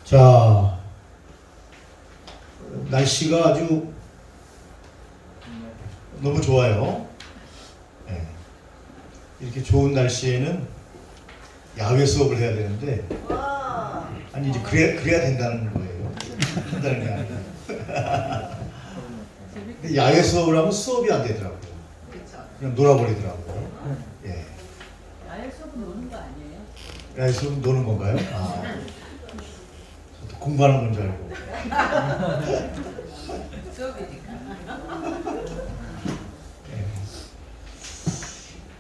자, 날씨가 아주 너무 좋아요. 네. 이렇게 좋은 날씨에는 야외 수업을 해야 되는데, 아니 이제 그래야 된다는 거예요. 한다는 게 아니라. 야외 수업을 하면 수업이 안 되더라고요. 그냥 놀아버리더라고요. 예. 야외 수업은 노는 거 아니에요? 야외 수업은 노는 건가요? 아. 저도 공부하는 건 줄 알고. 수업이니까. 네.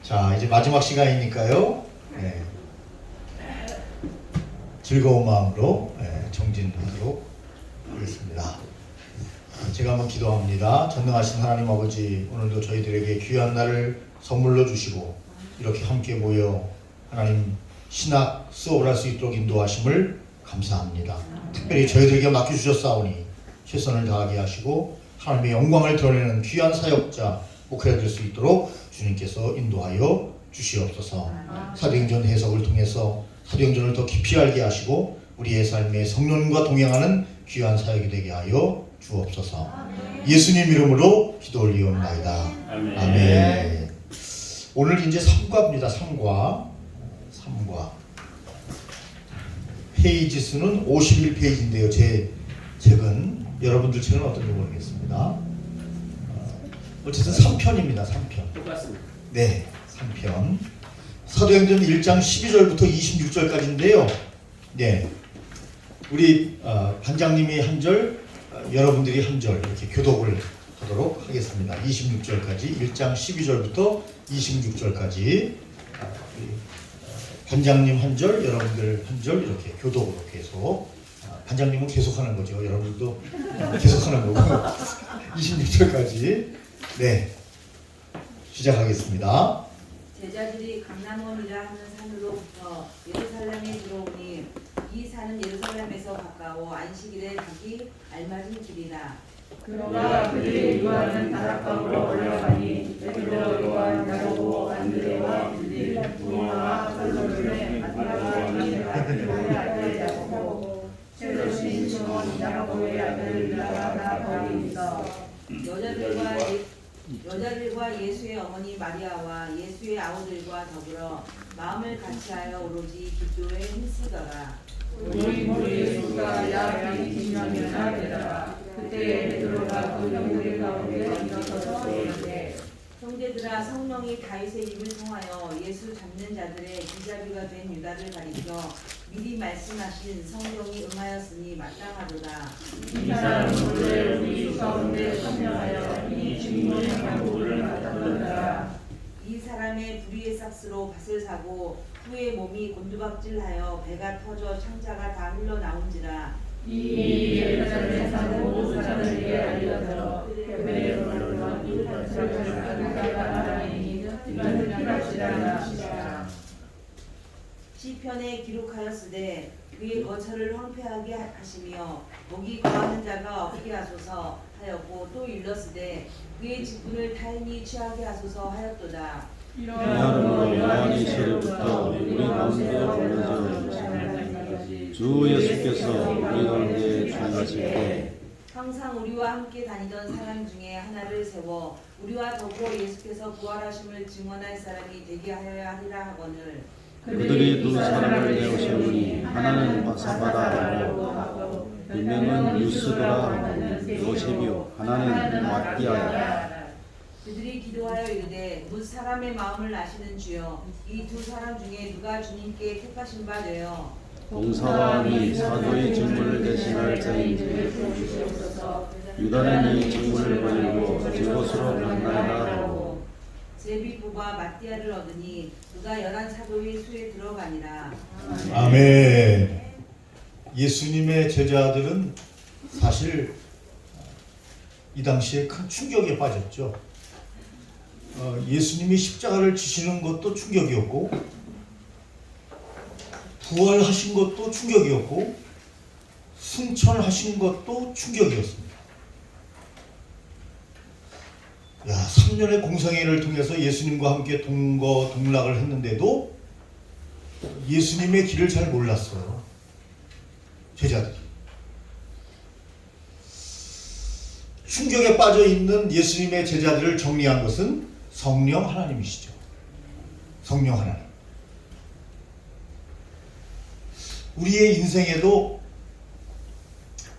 자, 이제 마지막 시간이니까요. 네. 즐거운 마음으로 정진하도록 하겠습니다. 제가 한번 기도합니다. 전능하신 하나님 아버지, 오늘도 저희들에게 귀한 날을 선물로 주시고 이렇게 함께 모여 하나님 신학 수업을 할 수 있도록 인도하심을 감사합니다. 특별히 저희들에게 맡겨주셨사오니 최선을 다하게 하시고 하나님의 영광을 드러내는 귀한 사역자, 목회가 될 수 있도록 주님께서 인도하여 주시옵소서. 사도행전 해석을 통해서 사도행전을 더 깊이 알게 하시고 우리의 삶에 성령과 동행하는 귀한 사역이 되게 하여 주옵소서. 예수님 이름으로 기도 올리옵나이다. 아멘. 아멘. 오늘 이제 3과입니다. 3과. 페이지 수는 51페이지인데요. 제 책은 여러분들 책은 어떤지 모르겠습니다. 어쨌든 3편입니다. 3편. 똑같습니다. 네, 3편. 사도행전 1장 12절부터 26절까지인데요. 네, 우리 반장님이 한 절, 여러분들이 한 절 이렇게 교독을 하도록 하겠습니다. 26절까지 1장 12절부터 26절까지 반장님 한 절, 여러분들 한 절 이렇게 교독으로 계속. 반장님은 계속하는 거죠. 여러분들도 계속하는 거고. 26절까지 네 시작하겠습니다. 제자들이 강남원이라 하는 산으로부터 예루살렘에 들어오니 이 산은 예루살렘에서 가까워 안식일에 가기 알맞은 길이라. 그러나 그들이 유하는 다락방으로 올라가니 베드로, 요한, 야고보, 안드레와 빌립, 도마와 살로메, 마태와 요한의 아들 야고보, 세로신 시몬, 야고보의 아들 유다가 다 거기 있어. 여자들과 예수의 어머니 마리아와 예수의 아우들과 더불어 마음을 같이하여 오로지 기도에 힘쓰더라. 우리 모 예수가 약 20년이나 되더라. 그때 베드로가 그 형들 가운데 일어서서 이르되 형제들아, 성령이 다윗의 입을 통하여 예수 잡는 자들의 기자비가 된 유다를 가리켜 미리 말씀하신 성경이 응하였으니 마땅하도다. 이 사람은 본래 우리 가운데 선명하여 이 직문의 강구를 맡았느니라. 이 사람의 불의의 삭스로 밭을 사고 후에 몸이 곤두박질하여 배가 터져 창자가 다 흘러나온지라. 이 예루살렘 사는 모든 사람에게 알려져 베드로는 이 밭을 사는 자가 하나니 이는 피랍시라. 시편에 기록하였으되 그의 거처를 황폐하게 하시며 목이 거하는 자가 없게 하소서 하였고 또 일렀으되 그의 직분을 타인이 취하게 하소서 하였도다. 이러므로 요한이 세례부터 우리 가운데 보내져 주 예수께서 우리 가운데 주하실 때 항상 우리와 함께 다니던 사람 중에 하나를 세워 우리와 더불어 예수께서 부활하심을 증언할 사람이 되게 하여야 하리라 하거늘. 그들이 두 사람을 내어세우니 하나는 바사바라고 하고 분명은 유스도라 하고 요셉이요 하나는 마띠아라. 그들이 기도하여 이르되 무 사람의 마음을 아시는 주여, 이 두 사람 중에 누가 주님께 택하신 바 되어 봉사왕이 사도의 직분을 대신할 자인지 주시옵소서. 유다는 이 직분을 버리고 제것으로 만나라 하고 제비 뽑아 마띠아를 얻으니 그가 11사도의 수에 들어가니라. 아멘. 예수님의 제자들은 사실 이 당시에 큰 충격에 빠졌죠. 예수님이 십자가를 지시는 것도 충격이었고 부활하신 것도 충격이었고 승천하신 것도 충격이었습니다. 3년의 공생애를 통해서 예수님과 함께 동거동락을 했는데도 예수님의 길을 잘 몰랐어요. 제자들이. 충격에 빠져 있는 예수님의 제자들을 정리한 것은 성령 하나님이시죠. 성령 하나님. 우리의 인생에도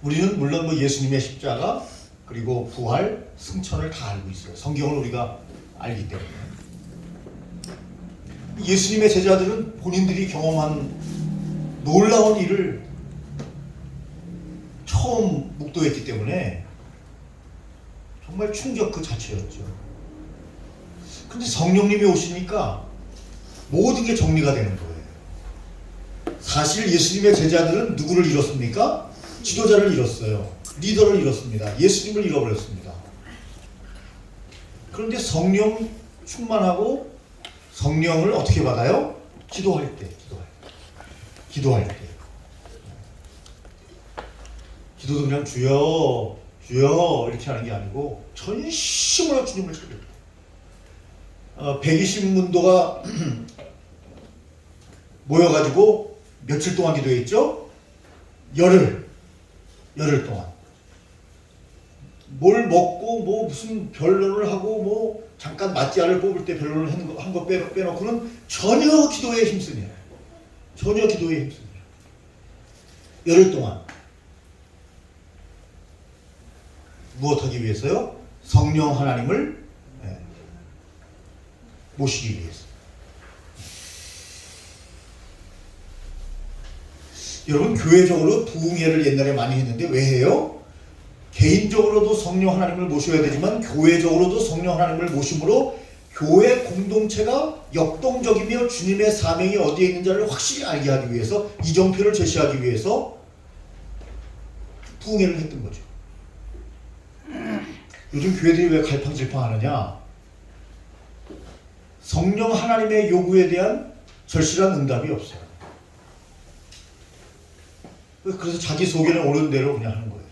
우리는 물론 뭐 예수님의 십자가 그리고 부활, 승천을 다 알고 있어요. 성경을 우리가 알기 때문에. 예수님의 제자들은 본인들이 경험한 놀라운 일을 처음 묵도했기 때문에 정말 충격 그 자체였죠. 근데 성령님이 오시니까 모든 게 정리가 되는 거예요. 사실 예수님의 제자들은 누구를 잃었습니까? 지도자를 잃었어요. 리더를 잃었습니다. 예수님을 잃어버렸습니다. 그런데 성령 충만하고 성령을 어떻게 받아요? 기도할 때. 기도도 그냥 주여 이렇게 하는 게 아니고 전심으로 주님을 찾을 때. 120문도가 모여가지고 며칠 동안 기도했죠? 열흘 동안. 뭘 먹고 뭐 무슨 변론을 하고 뭐 잠깐 마띠아를 뽑을 때 변론을 한 거 빼놓고는 전혀 기도에 힘쓰냐. 열흘 동안. 무엇하기 위해서요? 성령 하나님을 모시기 위해서. 여러분, 교회적으로 부흥회를 옛날에 많이 했는데 왜 해요? 개인적으로도 성령 하나님을 모셔야 되지만 교회적으로도 성령 하나님을 모심으로 교회 공동체가 역동적이며 주님의 사명이 어디에 있는지를 확실히 알게 하기 위해서, 이정표를 제시하기 위해서 부흥회를 했던 거죠. 요즘 교회들이 왜 갈팡질팡하느냐? 성령 하나님의 요구에 대한 절실한 응답이 없어요. 그래서 자기 소견에 오른 대로 그냥 하는 거예요.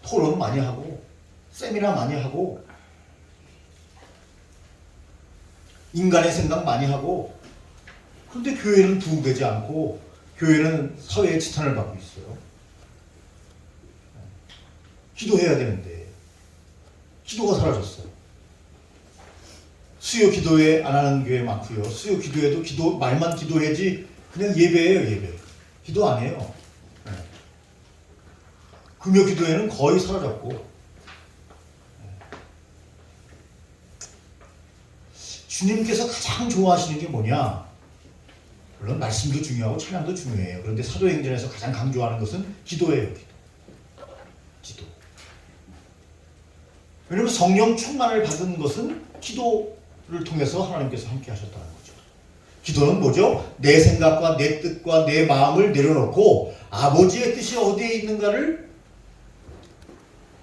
토론 많이 하고 세미나 많이 하고 인간의 생각 많이 하고, 그런데 교회는 부흥되지 않고 교회는 사회의 지탄을 받고 있어요. 기도해야 되는데 기도가 사라졌어요. 수요 기도회 안 하는 교회 많고요. 수요 기도회도 말만 기도해야지 그냥 예배예요, 예배. 기도 안 해요. 금요 기도회는 거의 사라졌고, 주님께서 가장 좋아하시는 게 뭐냐? 물론 말씀도 중요하고 찬양도 중요해요. 그런데 사도행전에서 가장 강조하는 것은 기도예요. 기도. 왜냐하면 성령 충만을 받은 것은 기도를 통해서 하나님께서 함께 하셨다는 거죠. 기도는 뭐죠? 내 생각과 내 뜻과 내 마음을 내려놓고 아버지의 뜻이 어디에 있는가를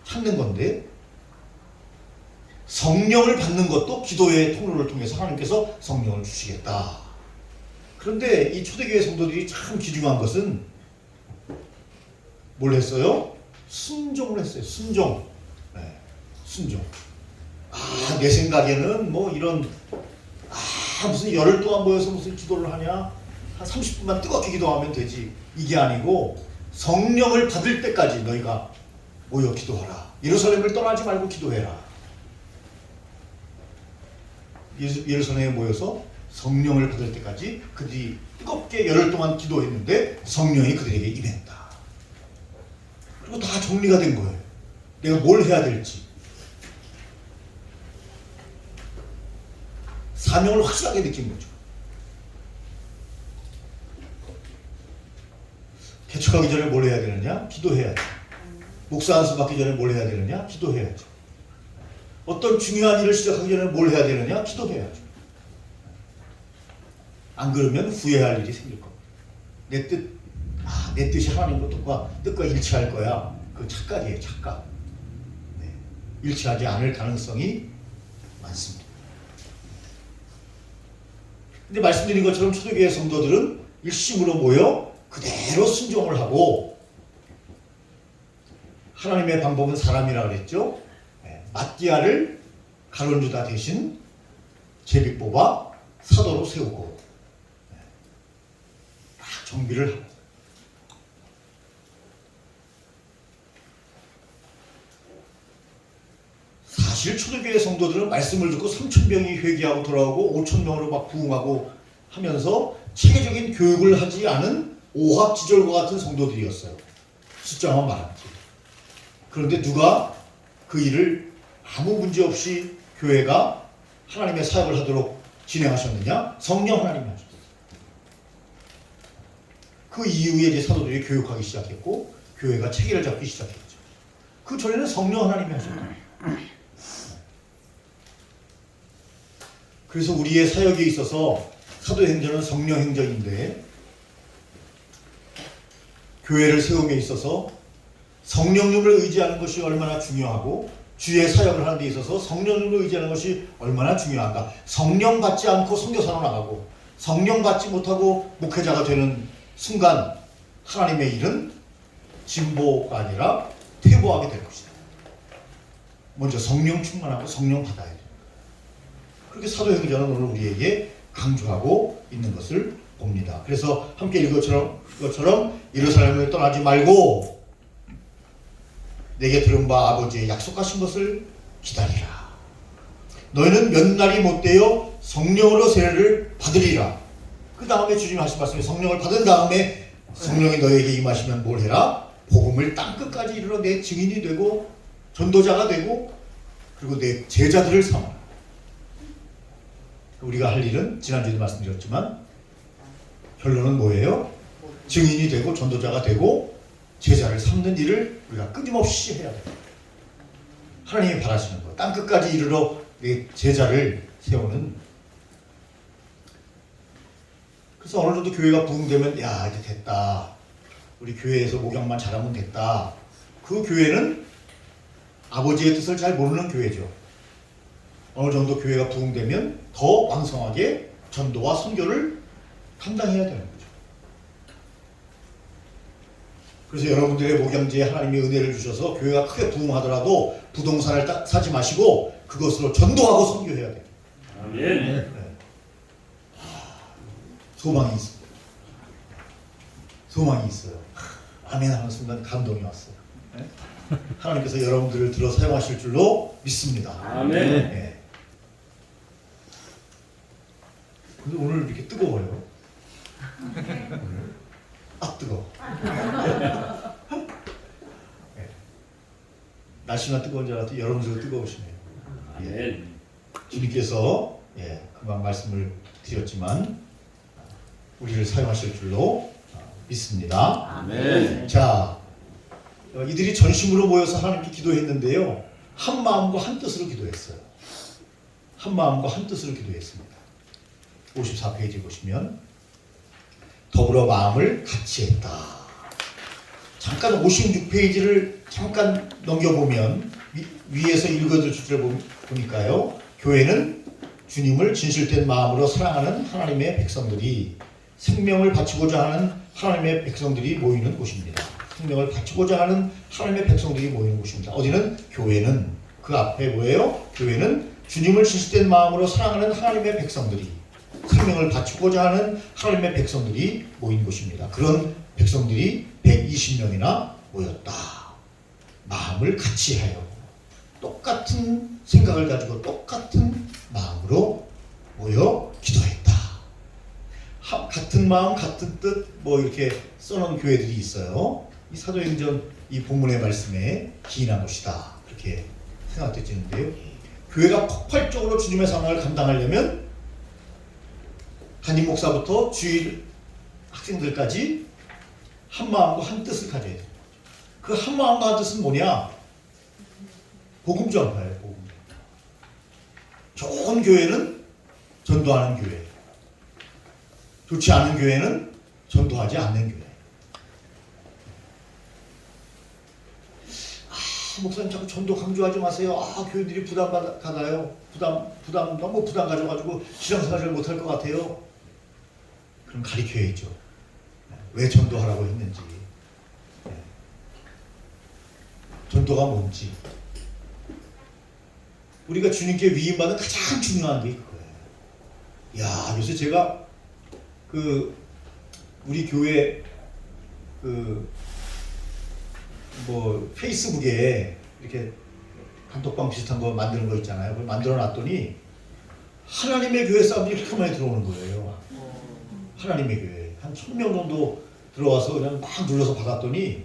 찾는 건데, 성령을 받는 것도 기도의 통로를 통해서 하나님께서 성령을 주시겠다. 그런데 이 초대교회 성도들이 참 귀중한 것은 뭘 했어요? 순종을 했어요. 순종. 순종. 내 생각에는 뭐 이런 무슨 열흘 동안 모여서 무슨 기도를 하냐? 한 30분만 뜨겁게 기도하면 되지. 이게 아니고 성령을 받을 때까지 너희가 모여 기도하라. 예루살렘을 떠나지 말고 기도해라. 예루살렘에 모여서 성령을 받을 때까지 그들이 뜨겁게 열흘 동안 기도했는데 성령이 그들에게 임했다. 그리고 다 정리가 된 거예요. 내가 뭘 해야 될지. 사명을 확실하게 느낀 거죠. 개척하기 전에 뭘 해야 되느냐? 기도해야죠. 목사 안수 받기 전에 뭘 해야 되느냐? 기도해야죠. 어떤 중요한 일을 시작하기 전에 뭘 해야 되느냐? 기도해야죠. 안 그러면 후회할 일이 생길 겁니다. 내 뜻이 하나님과 뜻과 일치할 거야. 그 착각이에요, 착각. 일치하지 않을 가능성이 많습니다. 근데 말씀드린 것처럼 초대교회 성도들은 일심으로 모여 그대로 순종을 하고, 하나님의 방법은 사람이라 그랬죠. 마띠아를 가론유다 대신 제비 뽑아 사도로 세우고 딱 정비를 하고 사실 초대교회 성도들은 말씀을 듣고 3,000명이 회개하고 돌아오고 5,000명으로 막 부흥하고 하면서 체계적인 교육을 하지 않은 오합지졸과 같은 성도들이었어요. 숫자만 많았지. 그런데 누가 그 일을 아무 문제 없이 교회가 하나님의 사역을 하도록 진행하셨느냐? 성령 하나님이 하셨어요. 그 이후에 이제 사도들이 교육하기 시작했고 교회가 체계를 잡기 시작했죠. 그 전에는 성령 하나님이 하셨어요. 그래서 우리의 사역에 있어서 사도행전은 성령 행전인데 교회를 세움에 있어서 성령님을 의지하는 것이 얼마나 중요하고 주의 사역을 하는 데 있어서 성령님을 의지하는 것이 얼마나 중요한가. 성령 받지 않고 선교사로 나가고 성령 받지 못하고 목회자가 되는 순간 하나님의 일은 진보가 아니라 퇴보하게 될 것이다. 먼저 성령 충만하고 성령 받아야 돼요. 그렇게 사도행전은 오늘 우리에게 강조하고 있는 것을 봅니다. 그래서 함께 읽은 것처럼 예루살렘을 떠나지 말고 내게 들은 바 아버지의 약속하신 것을 기다리라. 너희는 몇 날이 못되어 성령으로 세례를 받으리라. 그 다음에 주님이 하신 말씀이 성령을 받은 다음에 성령이 너희에게 임하시면 뭘 해라? 복음을 땅끝까지 이르러 내 증인이 되고 전도자가 되고 그리고 내 제자들을 삼아라. 우리가 할 일은 지난주에도 말씀드렸지만 결론은 뭐예요? 증인이 되고 전도자가 되고 제자를 삼는 일을 우리가 끊임없이 해야 돼요. 하나님이 바라시는 거예요. 땅끝까지 이르러 내 제자를 세우는. 그래서 어느 정도 교회가 부흥되면 야 이제 됐다. 우리 교회에서 목양만 잘하면 됐다. 그 교회는 아버지의 뜻을 잘 모르는 교회죠. 어느 정도 교회가 부흥되면 더 왕성하게 전도와 선교를 감당해야 되는 거죠. 그래서 여러분들의 목양지에 하나님의 은혜를 주셔서 교회가 크게 부흥하더라도 부동산을 딱 사지 마시고 그것으로 전도하고 선교해야 돼요. 아멘. 네. 소망이 있습니다. 소망이 있어요. 아멘 하는 순간 감동이 왔어요. 네? 하나님께서 여러분들을 들어 사용하실 줄로 믿습니다. 아멘. 네. 근데 오늘 이렇게 뜨거워요. 뜨거워. 네. 날씨만 뜨거운 줄 알았더니 여러분들도 뜨거우시네요. 아멘. 주님께서 금방 말씀을 드렸지만 우리를 사용하실 줄로 믿습니다. 아멘. 자, 이들이 전심으로 모여서 하나님께 기도했는데요. 한 마음과 한 뜻으로 기도했어요. 한 마음과 한 뜻으로 기도했습니다. 54페이지 보시면 더불어 마음을 같이 했다. 잠깐 56페이지를 잠깐 넘겨보면 위에서 읽어줄 줄을 보니까요. 교회는 주님을 진실된 마음으로 사랑하는 하나님의 백성들이 생명을 바치고자 하는 하나님의 백성들이 모이는 곳입니다. 생명을 바치고자 하는 하나님의 백성들이 모이는 곳입니다. 어디는? 교회는. 그 앞에 뭐예요? 교회는 주님을 진실된 마음으로 사랑하는 하나님의 백성들이 생명을 바치고자 하는 하나님의 백성들이 모인 곳입니다. 그런 백성들이 120명이나 모였다. 마음을 같이 하여 똑같은 생각을 가지고 똑같은 마음으로 모여 기도했다. 같은 마음, 같은 뜻, 이렇게 써놓은 교회들이 있어요. 이 사도행전 이 본문의 말씀에 기인한 것이다. 그렇게 생각되지는데요. 교회가 폭발적으로 주님의 사명을 감당하려면 담임 목사부터 주일 학생들까지 한 마음과 한 뜻을 가져야 돼요. 그 한 마음과 한 뜻은 뭐냐? 복음 전파예요. 복음. 좋은 교회는 전도하는 교회. 좋지 않은 교회는 전도하지 않는 교회. 목사님 자꾸 전도 강조하지 마세요. 교회들이 부담 받아요. 너무 부담 가져가지고 신앙생활을 못할 것 같아요. 그럼 가리켜야죠. 왜 전도하라고 했는지, 전도가 뭔지. 우리가 주님께 위임받는 가장 중요한 게 그거예요. 요새 제가 우리 교회 페이스북에 이렇게 단톡방 비슷한 거 만드는 거 있잖아요. 그걸 만들어 놨더니 하나님의 교회 사람들이 그렇게 많이 들어오는 거예요. 하나님의 교회 한 1000명 정도 들어와서 그냥 막 눌러서 받았더니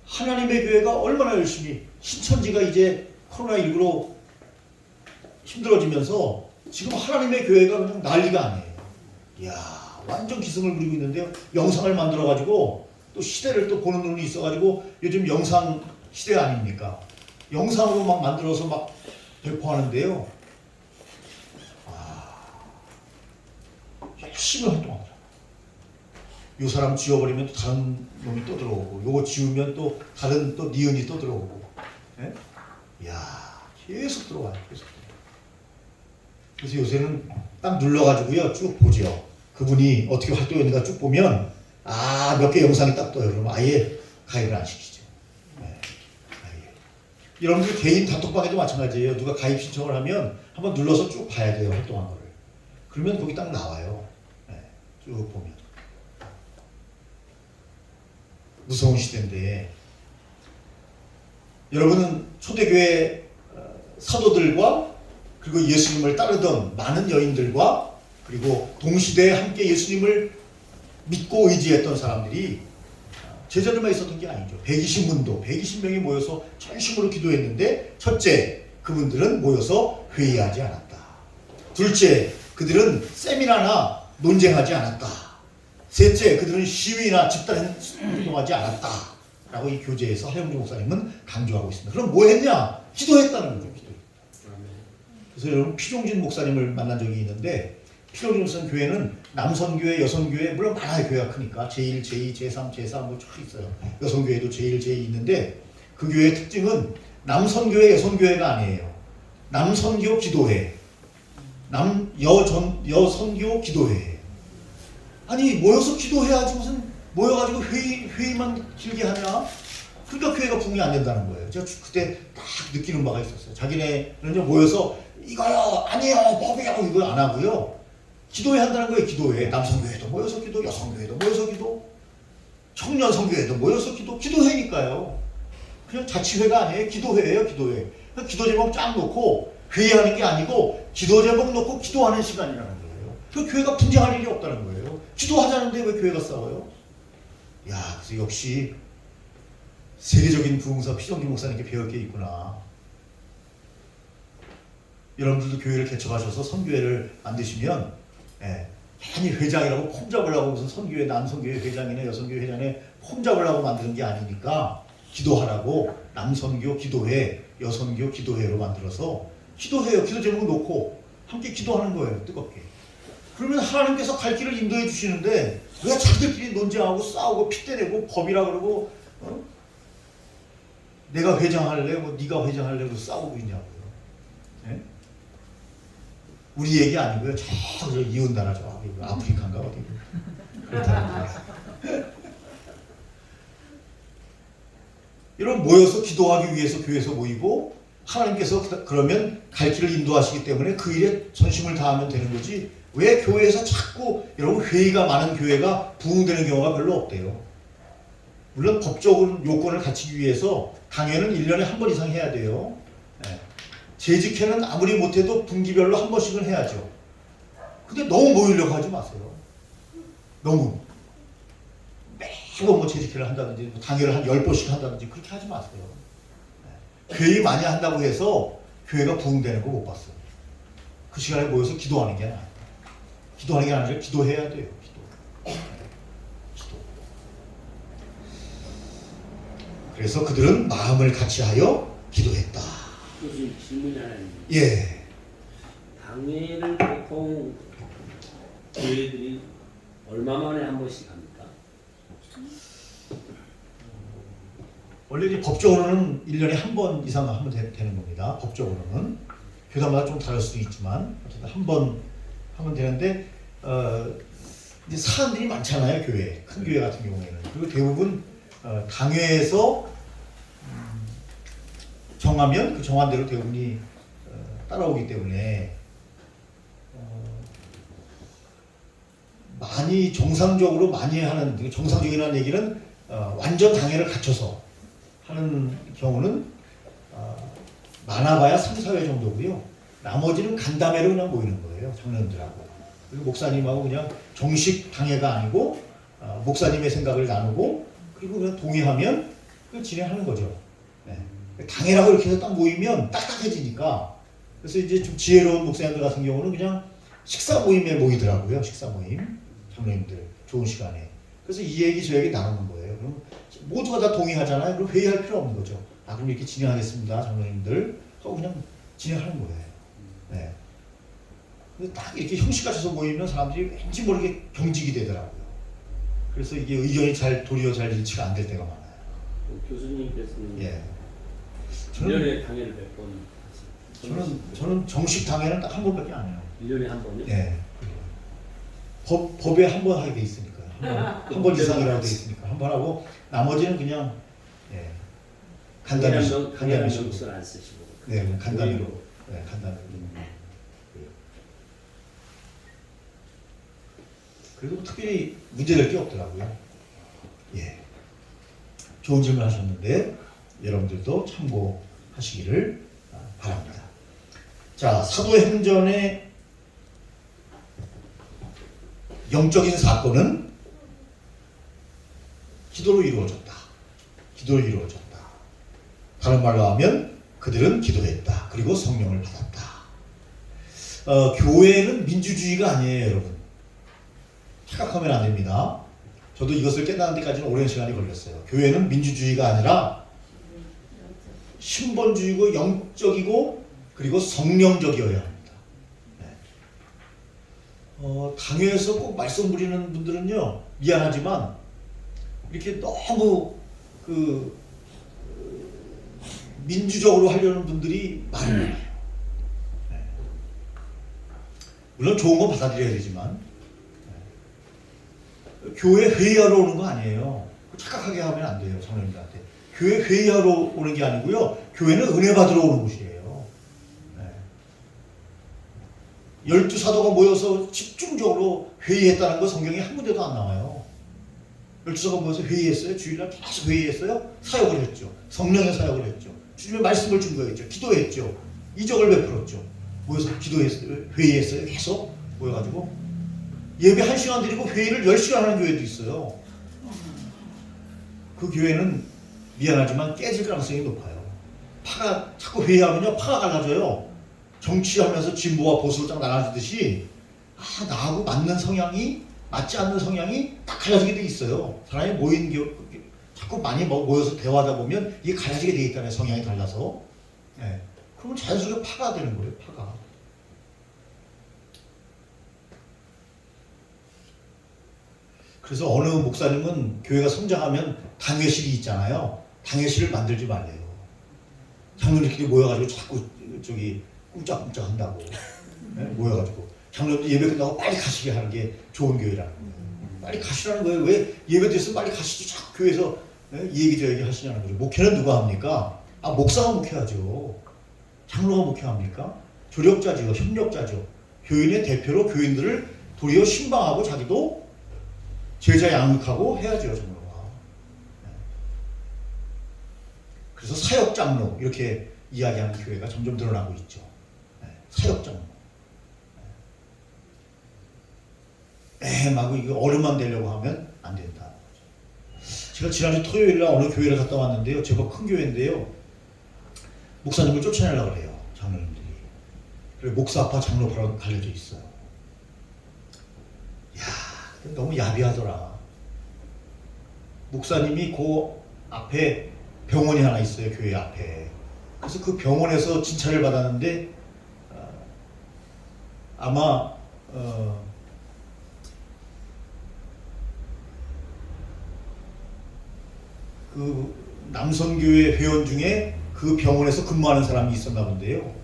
하나님의 교회가 얼마나 열심히 신천지가 이제 코로나19로 힘들어지면서 지금 하나님의 교회가 그냥 난리가 아니에요. 이야, 완전 기승을 부리고 있는데요. 영상을 만들어 가지고 또 시대를 또 보는 눈이 있어 가지고 요즘 영상 시대 아닙니까? 영상으로 막 만들어서 막 배포하는데요. 열심히 활동하더라고요. 요 사람 지워버리면 또 다른 놈이 또 들어오고, 요거 지우면 또 다른 또 니은이 또 들어오고, 예? 이야, 계속 들어와요. 계속. 그래서 요새는 딱 눌러가지고요 쭉 보죠. 그분이 어떻게 활동했는가 쭉 보면 몇 개 영상이 딱 떠요. 그러면 아예 가입을 안 시키죠. 네, 아예. 여러분들 개인 단톡방에도 마찬가지예요. 누가 가입 신청을 하면 한번 눌러서 쭉 봐야 돼요. 활동한 거를. 그러면 거기 딱 나와요. 네, 쭉 보면. 무서운 시대인데 여러분은 초대교회 사도들과 그리고 예수님을 따르던 많은 여인들과 그리고 동시대에 함께 예수님을 믿고 의지했던 사람들이 제자들만 있었던 게 아니죠. 120문도, 120명이 모여서 전심으로 기도했는데 첫째, 그분들은 모여서 회의하지 않았다. 둘째, 그들은 세미나나 논쟁하지 않았다. 셋째, 그들은 시위나 집단 행동하지 않았다. 라고 이 교재에서 하영주 목사님은 강조하고 있습니다. 그럼 뭐 했냐? 기도했다는 거죠. 그래서 여러분 피종진 목사님을 만난 적이 있는데 피종진 목사님 교회는 남선교회, 여성교회 물론 많아요. 교회가 크니까 제1, 제2, 제3, 제4 뭐 쭉 있어요. 여성교회도 제1, 제2 있는데 그 교회의 특징은 남선교회, 여성교회가 아니에요. 남선교 기도회, 여선교 기도회. 아니 모여서 기도해야지 무슨 모여가지고 회의만 길게 하냐? 그러니까 교회가 부흥이 안 된다는 거예요. 제가 그때 딱 느끼는 바가 있었어요. 자기네는 모여서 이거요, 아니요, 법이요 이걸 안 하고요. 기도해야 한다는 거예요. 기도회. 남성교회도 모여서 기도, 여성교회도 모여서 기도, 청년 성교회도 모여서 기도, 기도회니까요. 그냥 자치회가 아니에요. 기도회예요. 기도회. 기도 제목 쫙 놓고 회의하는 게 아니고 기도 제목 놓고 기도하는 시간이라는 거예요. 그 교회가 분쟁할 일이 없다는 거예요. 기도하자는데 왜 교회가 싸워요? 야, 그래서 역시 세계적인 부흥사 피종진 목사님께 배울 게 있구나. 여러분들도 교회를 개척하셔서 선교회를 만드시면 괜히 회장이라고 폼 잡으려고 무슨 선교회, 남선교회 회장이나 여성교회 회장에 폼 잡으려고 만드는 게 아니니까 기도하라고 남선교 기도회, 여선교 기도회로 만들어서 기도해요. 기도 제목 놓고 함께 기도하는 거예요. 뜨겁게. 그러면 하나님께서 갈 길을 인도해 주시는데 왜 자기들끼리 논쟁하고 싸우고 핏대내고 법이라 그러고 내가 회장할래? 뭐 네가 회장할래? 그러고 싸우고 있냐고요. 네? 우리 얘기 아니고요. 저 이웃 나라 저 아프리카인가 어디 그렇다는 이런 모여서 기도하기 위해서 교회에서 모이고 하나님께서 그러면 갈 길을 인도하시기 때문에 그 일에 전심을 다하면 되는 거지 왜 교회에서 자꾸 여러분 회의가 많은 교회가 부흥되는 경우가 별로 없대요. 물론 법적인 요건을 갖추기 위해서 강연은 1년에 한 번 이상 해야 돼요. 재직회는 아무리 못해도 분기별로 한 번씩은 해야죠. 근데 너무 모이려고 하지 마세요. 너무. 매번 뭐 재직회를 한다든지 뭐 강연을 한 10번씩 한다든지 그렇게 하지 마세요. 회의 많이 한다고 해서 교회가 부흥되는 거 못 봤어요. 그 시간에 모여서 기도하는 게 아니에요. 기도하는 게 아니라 기도해야 돼요. 기도. 그래서 그들은 마음을 같이하여 기도했다. 무슨 질문이 하나 있는데. 예. 당회를 보통 교회들이 얼마 만에 한 번씩 합니까? 원래 이제 법적으로는 1년에 한 번 이상 하면 되는 겁니다. 법적으로는. 교단마다 좀 다를 수도 있지만 어쨌든 한 번 하면 되는데 이제 사람들이 많잖아요. 교회. 큰 교회 같은 경우에는. 그리고 대부분 당회에서 정하면 그 정한 대로 대부분이 따라오기 때문에 많이 정상적으로 많이 하는 정상적이라는 얘기는 완전 당회를 갖춰서 하는 경우는 많아봐야 3, 4회 정도고요. 나머지는 간담회로 그냥 모이는 거예요. 장로님들하고. 그리고 목사님하고 그냥 정식 당회가 아니고 목사님의 생각을 나누고 그리고 그냥 동의하면 그걸 진행하는 거죠. 네. 당회라고 이렇게 해서 딱 모이면 딱딱해지니까 그래서 이제 좀 지혜로운 목사님들 같은 경우는 그냥 식사 모임에 모이더라고요. 식사 모임. 장로님들 좋은 시간에. 그래서 이 얘기 저 얘기 나누는 거예요. 그럼 모두가 다 동의하잖아요. 그럼 회의할 필요 없는 거죠. 아 그럼 이렇게 진행하겠습니다. 장로님들 하고 그냥 진행하는 거예요. 네. 근데 딱 이렇게 형식 갖춰서 모이면 사람들이 왠지 모르게 경직이 되더라고요. 그래서 이게 의견이 도리어 잘 일치가 안 될 때가 많아요. 교수님께서는 예. 1년에 당회를 몇 번 하세요? 저는 정식 당회는 딱 한 번밖에 안 해요. 1년에 한 번이요? 예. 법에 한 번 하게 돼 있으니까요. 한 번 이상이라고 돼 있으니까 한 번 하고 나머지는 그냥 예. 간단히 정치를 안 쓰시고. 네, 그냥 간단히로. 오히려. 네, 간단히로. 그리고 특별히 문제될 게 없더라고요. 예. 좋은 질문 하셨는데 여러분들도 참고하시기를 바랍니다. 자, 사도행전의 영적인 사건은 기도로 이루어졌다. 기도로 이루어졌다. 다른 말로 하면 그들은 기도했다. 그리고 성령을 받았다. 교회는 민주주의가 아니에요, 여러분. 착각하면 안 됩니다. 저도 이것을 깨닫는 데까지는 오랜 시간이 걸렸어요. 교회는 민주주의가 아니라 신본주의고 영적이고 그리고 성령적이어야 합니다. 네. 당회에서 꼭 말씀 부리는 분들은요, 미안하지만 이렇게 너무 민주적으로 하려는 분들이 많아요. 네. 물론 좋은 건 받아들여야 되지만 교회 회의하러 오는 거 아니에요. 착각하게 하면 안 돼요, 장로님들한테. 교회 회의하러 오는 게 아니고요. 교회는 은혜 받으러 오는 곳이에요. 네. 12사도가 모여서 집중적으로 회의했다는 거 성경에 한 군데도 안 나와요. 12사도가 모여서 회의했어요. 주일날 계속 회의했어요. 사역을 했죠. 성령의 사역을 했죠. 주님의 말씀을 증거했죠. 기도했죠. 이적을 베풀었죠. 모여서 회의했어요. 계속 모여가지고. 예배 1시간 드리고 회의를 10시간 하는 교회도 있어요. 그 교회는 미안하지만 깨질 가능성이 높아요. 파가 자꾸 회의하면요, 파가 갈라져요. 정치하면서 진보와 보수로 딱 나눠지듯이 나하고 맞는 성향이 맞지 않는 성향이 딱 갈라지게 돼 있어요. 사람이 자꾸 많이 모여서 대화하다 보면 이게 갈라지게 돼 있다는 성향이 달라서. 네. 그러면 자연스럽게 파가 되는 거예요. 파가. 그래서 어느 목사님은 교회가 성장하면 당회실이 있잖아요. 당회실을 만들지 말래요. 장로님들끼리 모여가지고 자꾸 꼼짝꼼짝 한다고. 네? 모여가지고 장로님들 예배 끝나고 빨리 가시게 하는 게 좋은 교회라는 거예요. 빨리 가시라는 거예요. 왜 예배 됐으면 빨리 가시죠. 자꾸 교회에서 네? 이 얘기 저 얘기 하시냐는 거죠. 목회는 누가 합니까? 목사가 목회하죠. 장로가 목회합니까? 조력자죠. 협력자죠. 교인의 대표로 교인들을 도리어 신방하고 자기도 제자 양육하고 해야죠, 장로가. 그래서 사역장로 이렇게 이야기하는 교회가 점점 늘어나고 있죠. 사역장로. 막 이거 어른만 되려고 하면 안 된다. 제가 지난주 토요일날 어느 교회를 갔다 왔는데요, 제법 큰 교회인데요, 목사님을 쫓아내려고 그래요, 장로님들이. 그리고 목사 아파 장로 바로 갈려져 있어요. 너무 야비하더라. 목사님이 그 앞에 병원이 하나 있어요. 교회 앞에. 그래서 그 병원에서 진찰을 받았는데 아마 그 남선교회 회원 중에 그 병원에서 근무하는 사람이 있었나 본데요.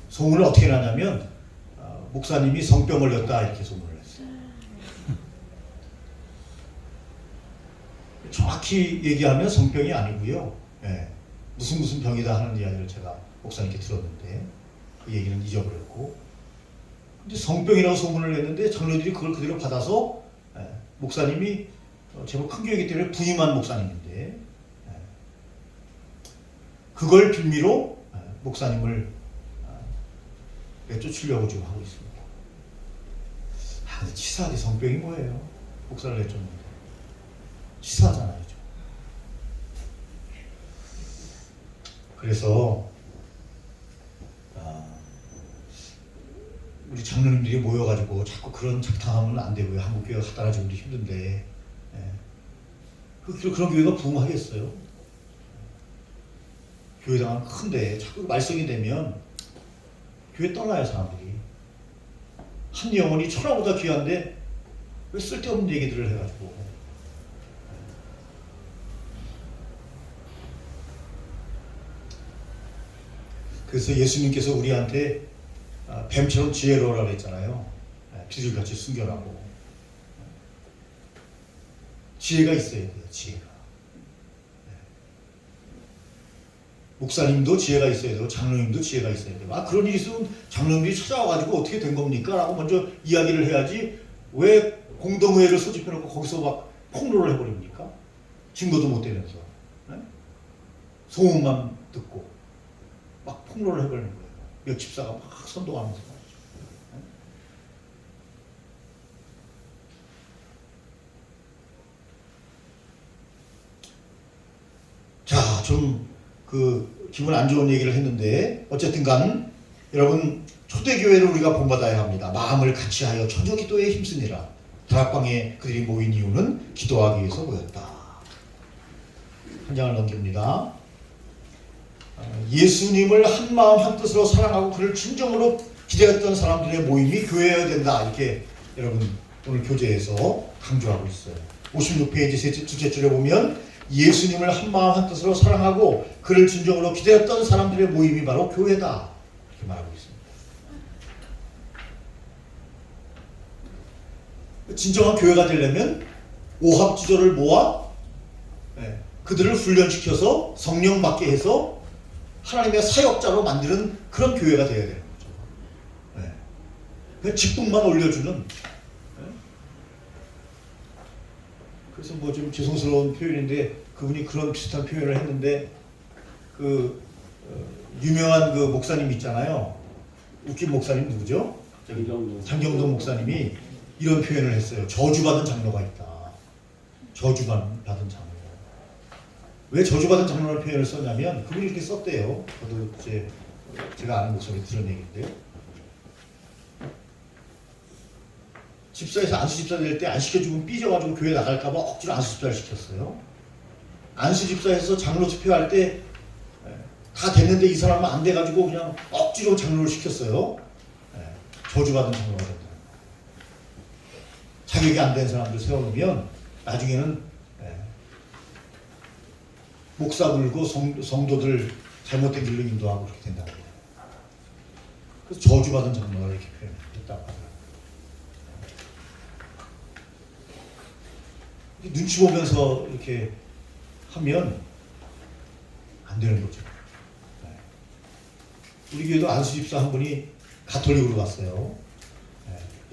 소문을 어떻게 나냐면 목사님이 성병 걸렸다 이렇게 소문을 했어요. 정확히 얘기하면 성병이 아니고요. 예, 무슨 병이다 하는 이야기를 제가 목사님께 들었는데 그 얘기는 잊어버렸고, 근데 성병이라고 소문을 냈는데 장로들이 그걸 그대로 받아서 목사님이 제법 큰 교회이기 때문에 부임한 목사님인데 그걸 빌미로 목사님을 내쫓으려고 지금 하고 있습니다. 근데 치사하게 성병이 뭐예요? 목사를 내쫓는데 치사하잖아요. 좀. 그래서 우리 장로님들이 모여가지고 자꾸 그런 작당하면 안 되고요. 한국교회가 갖다라지고도 힘든데 그런 교회가 부흥하겠어요? 교회당은 큰데 자꾸 말썽이 되면 교회 떠나요. 사람들이. 한 영혼이 천하보다 귀한데 왜 쓸데없는 얘기들을 해가지고. 그래서 예수님께서 우리한테 뱀처럼 지혜로우라 그랬잖아요. 비둘기같이 순결하고. 지혜가 있어야 돼요. 지혜가. 목사님도 지혜가 있어야 되고 장로님도 지혜가 있어야 되고 그런 일이 있으면 장로님들이 찾아와가지고 어떻게 된 겁니까? 라고 먼저 이야기를 해야지 왜 공동회의를 소집해놓고 거기서 막 폭로를 해버립니까? 증거도 못 대면서 소문만 듣고 막 폭로를 해버리는 거예요. 몇 집사가 막 선동하면서 말이죠. 자, 좀 기분 안 좋은 얘기를 했는데 어쨌든 간 여러분 초대교회를 우리가 본받아야 합니다. 마음을 같이하여 천주기도에 힘쓰니라. 다락방에 그들이 모인 이유는 기도하기 위해서 모였다. 한 장을 넘깁니다. 예수님을 한 마음 한 뜻으로 사랑하고 그를 진정으로 기대했던 사람들의 모임이 교회여야 된다. 이렇게 여러분 오늘 교재에서 강조하고 있어요. 56페이지 둘째 줄에 보면 예수님을 한 마음 한 뜻으로 사랑하고 그를 진정으로 기대했던 사람들의 모임이 바로 교회다. 이렇게 말하고 있습니다. 진정한 교회가 되려면 오합지졸을 모아 그들을 훈련시켜서 성령 받게 해서 하나님의 사역자로 만드는 그런 교회가 되어야 되는 거죠. 직분만 올려주는. 그래서 뭐 좀 죄송스러운 표현인데 그분이 그런 비슷한 표현을 했는데 유명한 그 목사님 있잖아요. 웃긴 목사님 누구죠? 장경동 목사님이 이런 표현을 했어요. 저주받은 장로가 있다. 저주받은 장로. 왜 저주받은 장로라는 표현을 썼냐면 그분이 이렇게 썼대요. 저도 제가 아는 목사님이 들은 얘기인데요. 집사에서 안수집사 될 때 안 시켜주면 삐져가지고 교회 나갈까봐 억지로 안수집사를 시켰어요. 안수집사에서 장로 투표할 때 다 됐는데 이 사람은 안 돼가지고 그냥 억지로 장로를 시켰어요. 저주받은 장로가 된다. 자격이 안 된 사람들 세워놓으면 나중에는 목사 물고 성도들 잘못된 길로 인도하고 그렇게 된다고 해요. 그래서 저주받은 장로가 이렇게 표현했다고 하더라고요. 눈치 보면서 이렇게 하면 안 되는 거죠. 우리 교회도 안수집사 한 분이 가톨릭으로 갔어요.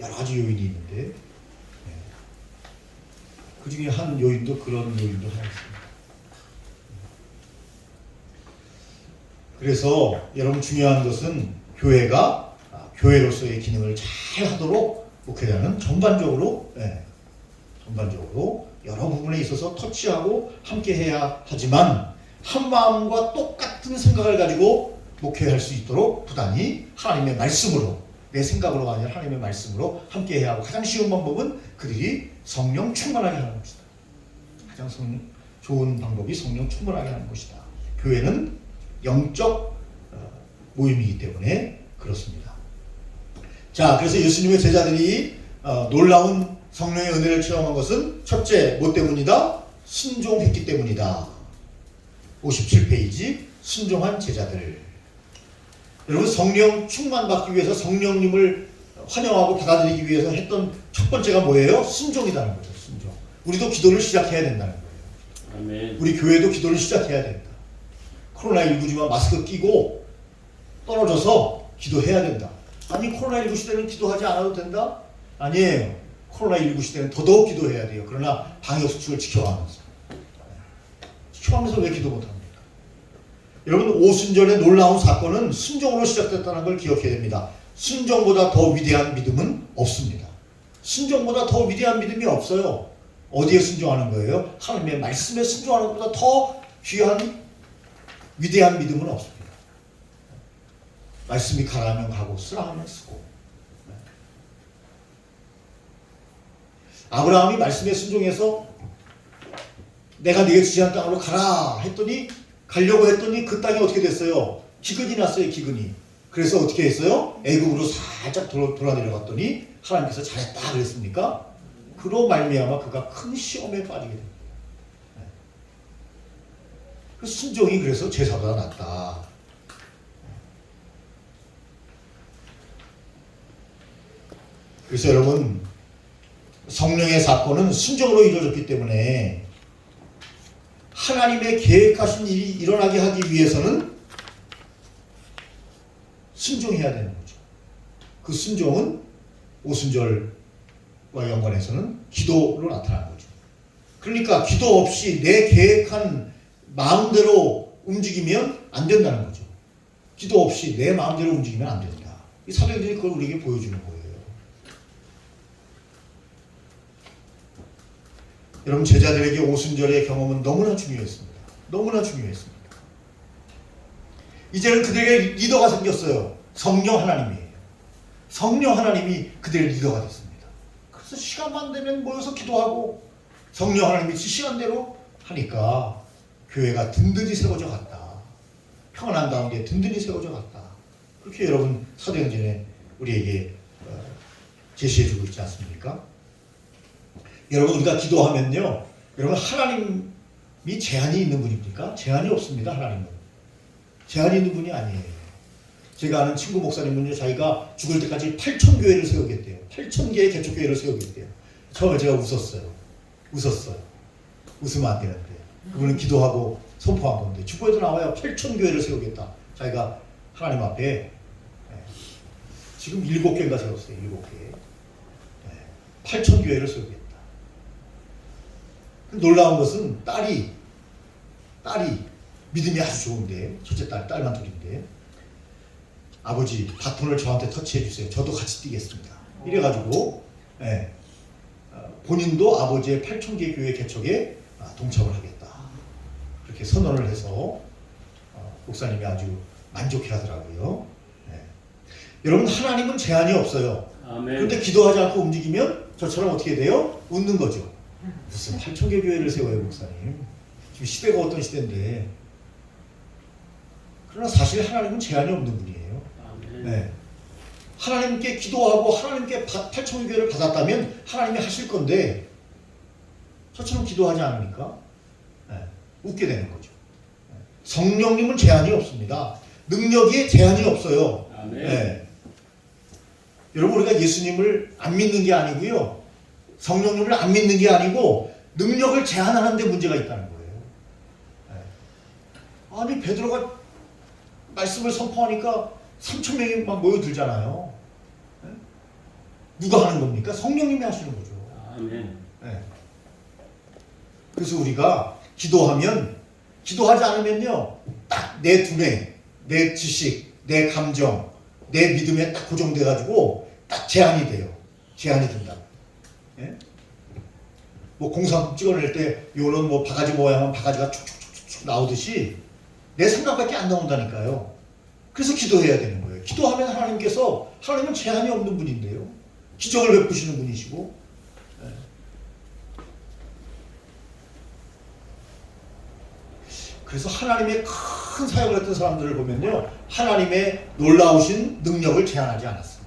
여러 가지 요인이 있는데 그 중에 한 요인도 그런 요인도 하나 있습니다. 그래서 여러분 중요한 것은 교회가 교회로서의 기능을 잘 하도록 목회자는 전반적으로 여러 부분에 있어서 터치하고 함께 해야 하지만 한 마음과 똑같은 생각을 가지고 목회할 수 있도록 부단히 하나님의 말씀으로 내 생각으로가 아니라 하나님의 말씀으로 함께 해야 하고 가장 쉬운 방법은 그들이 성령 충만하게 하는 것이다. 가장 좋은 방법이 성령 충만하게 하는 것이다. 교회는 영적 모임이기 때문에 그렇습니다. 자, 그래서 예수님의 제자들이 놀라운 성령의 은혜를 체험한 것은 첫째, 뭐 때문이다? 순종했기 때문이다. 57페이지 순종한 제자들. 여러분 성령 충만받기 위해서 성령님을 환영하고 받아들이기 위해서 했던 첫 번째가 뭐예요? 순종이라는 거죠. 순종. 우리도 기도를 시작해야 된다는 거예요. 아멘. 우리 교회도 기도를 시작해야 된다. 코로나19지만 마스크 끼고 떨어져서 기도해야 된다. 아니 코로나19 시대는 기도하지 않아도 된다? 아니에요. 코로나19 시대는 더더욱 기도해야 돼요. 그러나 방역수칙을 지켜가면서. 지켜가면서 왜 기도 못합니까? 여러분 오순절의 놀라운 사건은 순종으로 시작됐다는 걸 기억해야 됩니다. 순종보다 더 위대한 믿음은 없습니다. 순종보다 더 위대한 믿음이 없어요. 어디에 순종하는 거예요? 하나님의 말씀에 순종하는 것보다 더 귀한 위대한 믿음은 없습니다. 말씀이 가라면 가고 쓰라 하면 쓰고. 아브라함이 말씀에 순종해서 내가 네게 주지 않은 땅으로 가라 했더니 가려고 했더니 그 땅이 어떻게 됐어요? 기근이 났어요. 기근이. 그래서 어떻게 했어요? 애굽으로 살짝 돌아 내려갔더니 하나님께서 잘했다 그랬습니까? 그로 말미암아 그가 큰 시험에 빠지게 됩니다. 그 순종이 그래서 제사보다 낫다. 그래서 여러분 성령의 사건은 순종으로 이루어졌기 때문에 하나님의 계획하신 일이 일어나게 하기 위해서는 순종해야 되는 거죠. 그 순종은 오순절과 연관해서는 기도로 나타나는 거죠. 그러니까 기도 없이 내 계획한 마음대로 움직이면 안 된다는 거죠. 기도 없이 내 마음대로 움직이면 안 된다. 이 사도행전이 그걸 우리에게 보여주는 거예요. 여러분 제자들에게 오순절의 경험은 너무나 중요했습니다. 너무나 중요했습니다. 이제는 그들에게 리더가 생겼어요. 성령 하나님이에요. 성령 하나님이 그들의 리더가 됐습니다. 그래서 시간만 되면 모여서 기도하고 성령 하나님이 시간대로 하니까 교회가 든든히 세워져 갔다. 평안한 가운데 든든히 세워져 갔다. 그렇게 여러분 사도행전에 우리에게 제시해주고 있지 않습니까? 여러분 우리가 기도하면요, 여러분 하나님이 제한이 있는 분입니까? 제한이 없습니다. 하나님은 제한이 있는 분이 아니에요. 제가 아는 친구 목사님은요, 자기가 죽을 때까지 8,000교회를 세우겠대요. 8,000개의 개척교회를 세우겠대요. 처음에 제가 웃었어요. 웃으면 안 되는데 그분은 기도하고 선포한 건데 축구에도 나와요. 8,000교회를 세우겠다. 자기가 하나님 앞에 지금 7개인가 세웠어요. 7개. 8,000교회를 세우겠다. 놀라운 것은 딸이 믿음이 아주 좋은데, 첫째 딸만 둘인데, 아버지 바톤을 저한테 터치해 주세요. 저도 같이 뛰겠습니다. 이래가지고 본인도 아버지의 8,000개 교회 개척에 동참을 하겠다. 그렇게 선언을 해서 목사님이 아주 만족해 하더라고요. 여러분 하나님은 제한이 없어요. 아멘. 그런데 기도하지 않고 움직이면 저처럼 어떻게 돼요? 웃는 거죠. 무슨 8,000개 교회를 세워요, 목사님. 지금 시대가 어떤 시대인데. 그러나 사실 하나님은 제한이 없는 분이에요. 아멘. 하나님께 기도하고 하나님께 8,000개 교회를 받았다면 하나님이 하실 건데 저처럼 기도하지 않으니까 웃게 되는 거죠. 성령님은 제한이 없습니다. 능력에 제한이 없어요. 아멘. 여러분 우리가 예수님을 안 믿는 게 아니고요. 성령님을 안 믿는 게 아니고 능력을 제한하는 데 문제가 있다는 거예요. 아니 베드로가 말씀을 선포하니까 3,000명이 막 모여들잖아요. 누가 하는 겁니까? 성령님이 하시는 거죠. 아멘. 그래서 우리가 기도하지 않으면요, 딱 내 두뇌, 내 지식, 내 감정, 내 믿음에 딱 고정돼가지고 딱 제한이 돼요. 제한이 된다. 뭐 공상 찍어낼 때 요런 뭐 바가지 모양은 바가지가 축축축축 나오듯이 내 생각밖에 안 나온다니까요. 그래서 기도해야 되는 거예요. 기도하면 하나님은 제한이 없는 분인데요. 기적을 베푸시는 분이시고. 그래서 하나님의 큰 사역을 했던 사람들을 보면요, 하나님의 놀라우신 능력을 제한하지 않았어요.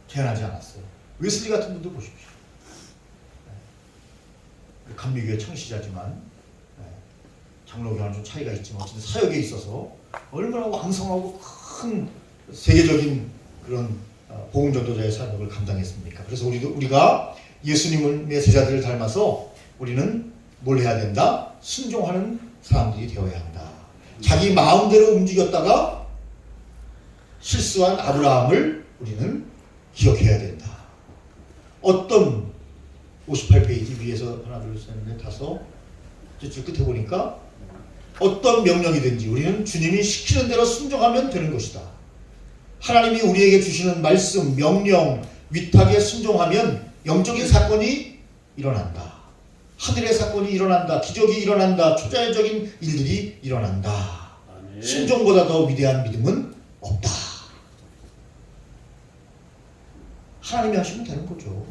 제한하지 않았어요. 웨슬리 같은 분도 보십시오. 감리교회 청시자지만 장로교와는 좀 차이가 있지만 어쨌든 사역에 있어서 얼마나 왕성하고 큰 세계적인 그런 복음 전도자의 사역을 감당했습니까? 그래서 우리가 예수님의 제자들을 닮아서 우리는 뭘 해야 된다? 순종하는 사람들이 되어야 한다. 자기 마음대로 움직였다가 실수한 아브라함을 우리는 기억해야 된다. 어떤 58페이지 위에서 하나 둘 셋 넷 다섯 저쪽 끝에 보니까 어떤 명령이든지 우리는 주님이 시키는 대로 순종하면 되는 것이다. 하나님이 우리에게 주시는 말씀, 명령, 위탁에 순종하면 영적인 사건이 일어난다. 하늘의 사건이 일어난다. 기적이 일어난다. 초자연적인 일들이 일어난다. 아멘. 순종보다 더 위대한 믿음은 없다. 하나님이 하시면 되는 거죠.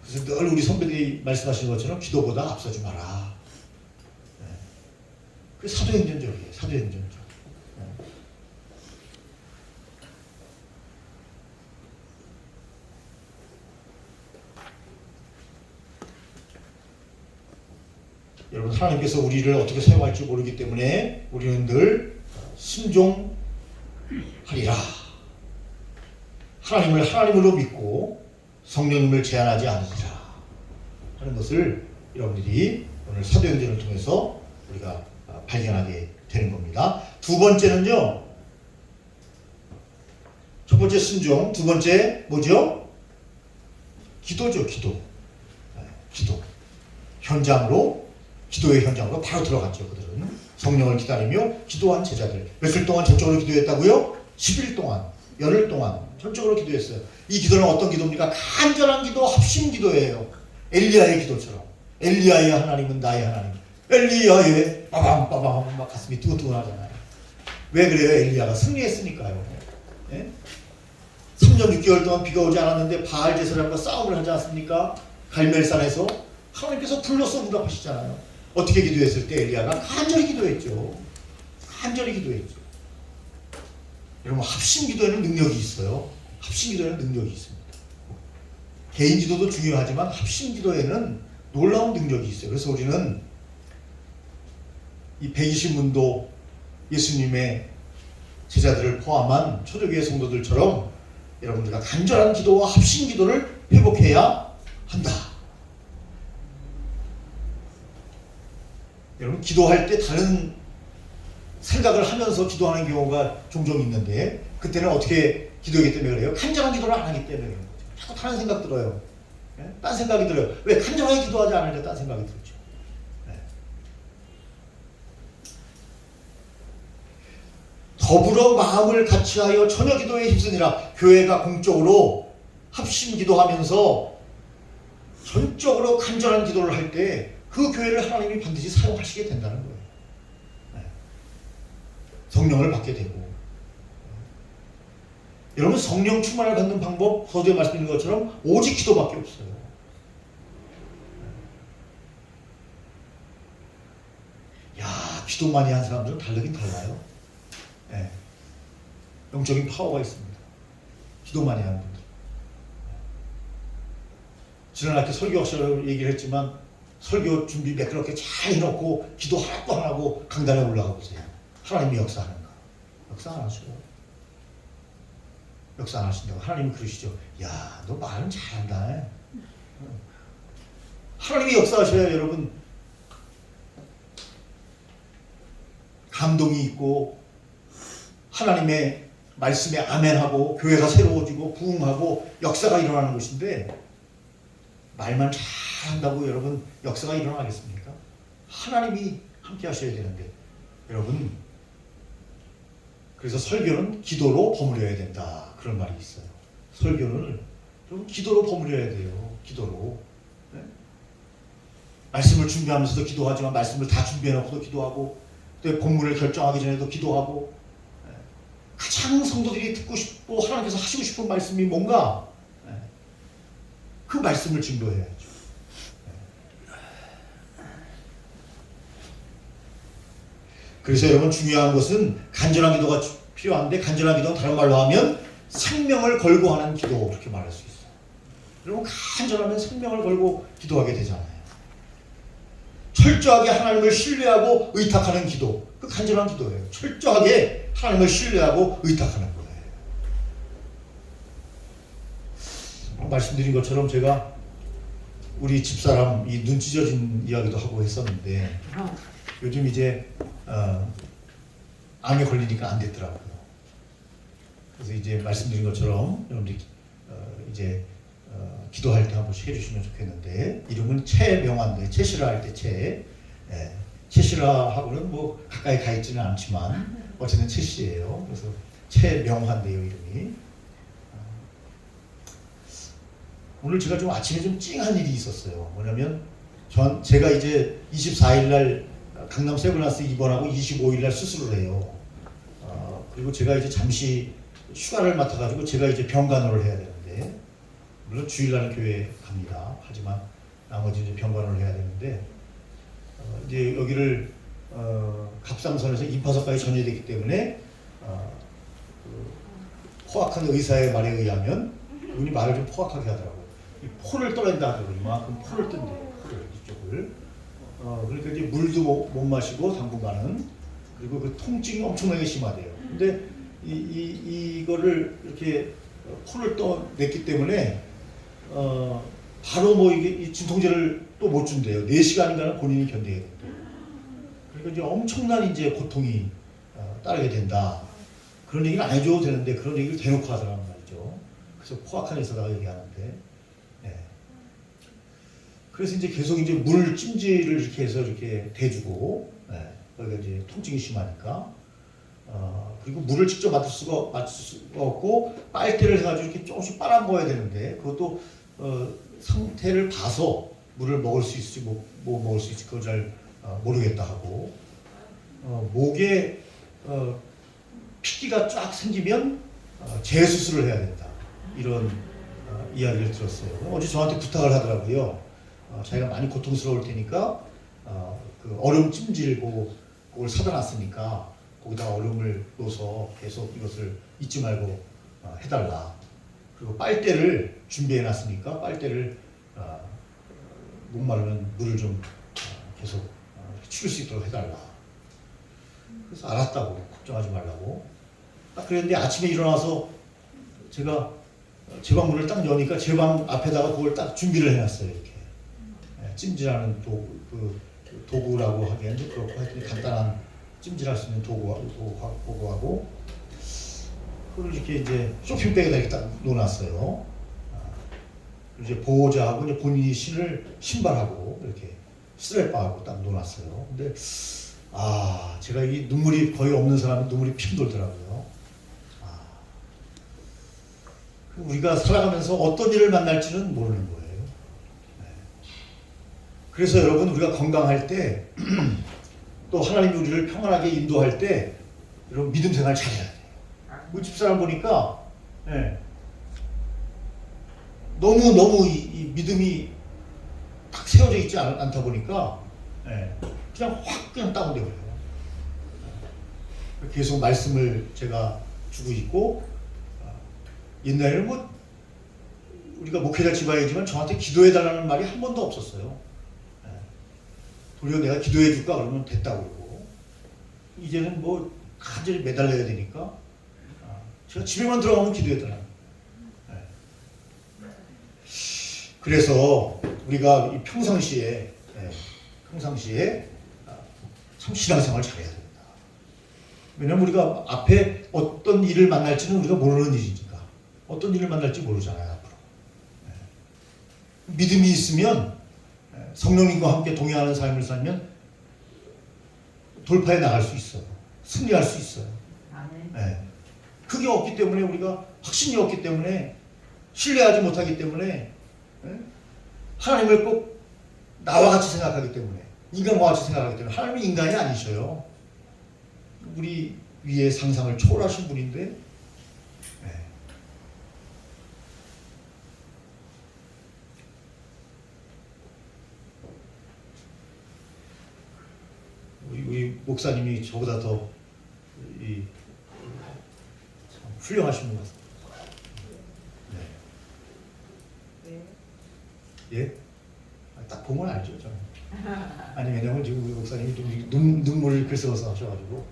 그래서 늘 우리 선배들이 말씀하시는 것처럼 기도보다 앞서지 마라. 그게 사도행전적이에요. 사도행전적. 여러분, 하나님께서 우리를 어떻게 사용할지 모르기 때문에 우리는 늘 순종하리라. 하나님을 하나님으로 믿고 성령님을 제한하지 않으리라 하는 것을 여러분들이 오늘 사도행전을 통해서 우리가 발견하게 되는 겁니다. 두 번째는요, 첫 번째 순종, 두 번째 뭐죠? 기도죠. 기도. 기도. 기도의 현장으로 바로 들어갔죠. 그들은 성령을 기다리며 기도한 제자들. 며칠 동안 전적으로 기도했다고요? 10일 동안, 열흘 동안 전적으로 기도했어요. 이 기도는 어떤 기도입니까? 간절한 기도, 합심 기도예요. 엘리야의 기도처럼. 엘리야의 하나님은 나의 하나님. 엘리야의 빠밤빠밤 막 가슴이 뜨거뜨거하잖아요. 왜 그래요? 엘리야가 승리했으니까요. 예? 3년 6개월 동안 비가 오지 않았는데 바알 제사장과 싸움을 하지 않습니까? 갈멜산에서 하나님께서 불러서 응답하시잖아요. 어떻게 기도했을 때 엘리야가 간절히 기도했죠. 간절히 기도했죠. 여러분, 합심 기도에는 능력이 있어요. 합심 기도에는 능력이 있습니다. 개인 기도도 중요하지만 합심 기도에는 놀라운 능력이 있어요. 그래서 우리는 이 120문도 예수님의 제자들을 포함한 초대교회 성도들처럼 여러분들과 간절한 기도와 합심 기도를 회복해야 한다. 여러분, 기도할 때 다른 생각을 하면서 기도하는 경우가 종종 있는데 그때는 어떻게 기도하기 때문에 그래요? 간절한 기도를 안 하기 때문에 그래요. 자꾸 다른 생각 들어요. 예? 딴 생각이 들어요. 왜? 간절하게 기도하지 않으니까 딴 생각이 들죠. 예. 더불어 마음을 같이하여 전혀 기도에 힘쓰니라. 교회가 공적으로 합심 기도하면서 전적으로 간절한 기도를 할 때 그 교회를 하나님이 반드시 사용하시게 된다는 거예요. 네. 성령을 받게 되고. 여러분, 성령 충만을 갖는 방법, 서두에 말씀드린 것처럼 오직 기도밖에 없어요. 야, 기도 많이 한 사람들은 다르긴 달라요. 네. 영적인 파워가 있습니다. 기도 많이 하는 분들. 지난 학기 설교학시라고 얘기를 했지만 설교 준비 매끄럽게 잘 해놓고 기도 하나도 안 하고 강단에 올라가 보세요. 하나님이 역사하는가? 역사 안 하시고. 역사 안 하신다고. 하나님은 그러시죠. 야, 너 말은 잘한다. 하나님이 역사하셔야 여러분 감동이 있고 하나님의 말씀에 아멘하고 교회가 새로워지고 부흥하고 역사가 일어나는 것인데 말만 잘한다고 여러분 역사가 일어나겠습니까? 하나님이 함께 하셔야 되는데 여러분, 그래서 설교는 기도로 버무려야 된다 그런 말이 있어요. 설교는 여러분 기도로 버무려야 돼요. 기도로. 네? 말씀을 준비하면서도 기도하지만 말씀을 다 준비해놓고도 기도하고 또 본문을 결정하기 전에도 기도하고 네? 가장 성도들이 듣고 싶고 하나님께서 하시고 싶은 말씀이 뭔가 그 말씀을 증거해야죠. 그래서 여러분, 중요한 것은 간절한 기도가 필요한데 간절한 기도는 다른 말로 하면 생명을 걸고 하는 기도, 이렇게 말할 수 있어요. 여러분, 간절하면 생명을 걸고 기도하게 되잖아요. 철저하게 하나님을 신뢰하고 의탁하는 기도, 그 간절한 기도예요. 철저하게 하나님을 신뢰하고 의탁하는 거예요. 말씀드린 것처럼 제가 우리 집사람 이 눈 찢어진 이야기도 하고 했었는데 요즘 이제 암에 걸리니까 안 됐더라고요. 그래서 이제 말씀드린 것처럼 여러분들이 이제 기도할 때 한 번씩 해주시면 좋겠는데, 이름은 최명환데, 최시라 할 때 최. 예, 최시라하고는 뭐 가까이 가 있지는 않지만 어쨌든 최씨예요. 그래서 최명환데요, 이름이. 오늘 제가 좀 아침에 좀 찡한 일이 있었어요. 뭐냐면 제가 이제 24일 날 강남 세브란스 입원하고 25일 날 수술을 해요. 그리고 제가 이제 잠시 휴가를 맡아가지고 제가 이제 병간호를 해야 되는데, 물론 주일날은 교회 갑니다. 하지만 나머지 이제 병간호를 해야 되는데, 이제 여기를 갑상선에서 임파선까지 전이되기 때문에 포악한 의사의 말에 의하면, 이분이 말을 좀 포악하게 하더라고요. 이 포를 떨어진다 하더라고요. 이만큼 포를 뜬대요. 포를 이쪽을. 그러니까 이제 물도 못 마시고 당분간은, 그리고 그 통증이 엄청나게 심하대요. 근데 이거를 이렇게 포를 냈기 때문에 바로 뭐 이 진통제를 또 못 준대요. 4시간인가는 본인이 견뎌야 된대요. 그러니까 이제 엄청난 이제 고통이 따르게 된다. 그런 얘기는 안 해줘도 되는데 그런 얘기를 대놓고 하더라는 말이죠. 그래서 포악한 의사가 얘기하는데, 네. 그래서 이제 계속 이제 물 찜질을 이렇게 해서 이렇게 대주고, 네. 거기가 이제 통증이 심하니까, 그리고 물을 직접 맡을 수가 없고 빨대를 해가지고 이렇게 조금씩 빨아 먹어야 되는데, 그것도 상태를 봐서 물을 먹을 수 있을지 뭐 먹을 수 있을지 그걸 잘 모르겠다 하고, 목에 핏기가 쫙 생기면 재수술을 해야 된다, 이런 이야기를 들었어요. 어제 저한테 부탁을 하더라고요. 자기가 많이 고통스러울 테니까 그 얼음 찜질 그걸 사다 놨으니까 거기다 얼음을 넣어서 계속 이것을 잊지 말고 해달라. 그리고 빨대를 준비해 놨으니까 빨대를 목마르면 물을 좀 계속 치울 수 있도록 해달라. 그래서 알았다고, 걱정하지 말라고. 딱 그랬는데 아침에 일어나서 제가 제 방 문을 딱 여니까 제 방 앞에다가 그걸 딱 준비를 해놨어요. 이렇게 찜질하는 도구라고 하기에는 그렇고, 하여튼 간단한 찜질할 수 있는 도구하고 그걸 이렇게 이제 쇼핑백에다 이렇게 딱 놓아놨어요. 이제 보호자하고 이제 본인이 신을 신발하고 이렇게 스트랩바하고 딱 놓아놨어요. 근데 제가 이 눈물이 거의 없는 사람은 눈물이 핑 돌더라고요. 우리가 살아가면서 어떤 일을 만날지는 모르는 거예요. 네. 그래서 여러분, 우리가 건강할 때 또 하나님이 우리를 평안하게 인도할 때 여러분 믿음 생활 잘해야 돼요. 우리 집사람 보니까 너무 이 믿음이 딱 세워져 있지 않다 보니까 그냥 확 그냥 다운돼 버려요. 계속 말씀을 제가 주고 있고, 옛날에는 뭐 우리가 목회자 집안이지만 저한테 기도해달라는 말이 한 번도 없었어요. 도리어 내가 기도해줄까 그러면 됐다고 그러고, 이제는 뭐 간절히 매달려야 되니까 제가 집에만 들어가면 기도해달라. 그래서 우리가 이 평상시에 참 신앙생활 잘해야 됩니다. 왜냐면 우리가 앞에 어떤 일을 만날지는 우리가 모르는 일이니까. 어떤 일을 만날지 모르잖아요, 앞으로. 믿음이 있으면, 성령님과 함께 동행하는 삶을 살면 돌파해 나갈 수 있어요. 승리할 수 있어요. 그게 없기 때문에, 우리가 확신이 없기 때문에, 신뢰하지 못하기 때문에, 하나님을 꼭 나와 같이 생각하기 때문에, 인간과 같이 생각하기 때문에, 하나님은 인간이 아니셔요. 우리 위에 상상을 초월하신 분인데, 우리 목사님이 저보다 더 참 훌륭하신 분 같습니다. 예? 딱 보면 알죠, 저는. 아니, 왜냐면 지금 우리 목사님이 눈물을 글쓰어서 하셔가지고,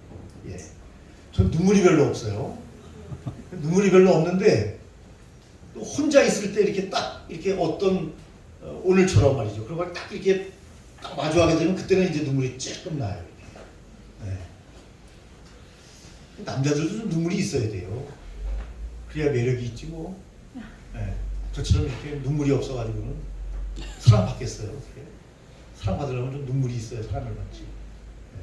전 눈물이 별로 없어요. 눈물이 별로 없는데, 또 혼자 있을 때 이렇게 딱, 이렇게 어떤, 오늘처럼 말이죠. 그런 걸 딱 이렇게 딱 마주하게 되면 그때는 이제 눈물이 찔끔 나요. 남자들도 좀 눈물이 있어야 돼요. 그래야 매력이 있지 뭐. 저처럼 이렇게 눈물이 없어가지고는 사랑받겠어요. 어떻게? 사랑받으려면 좀 눈물이 있어야 사랑을 받지. 네.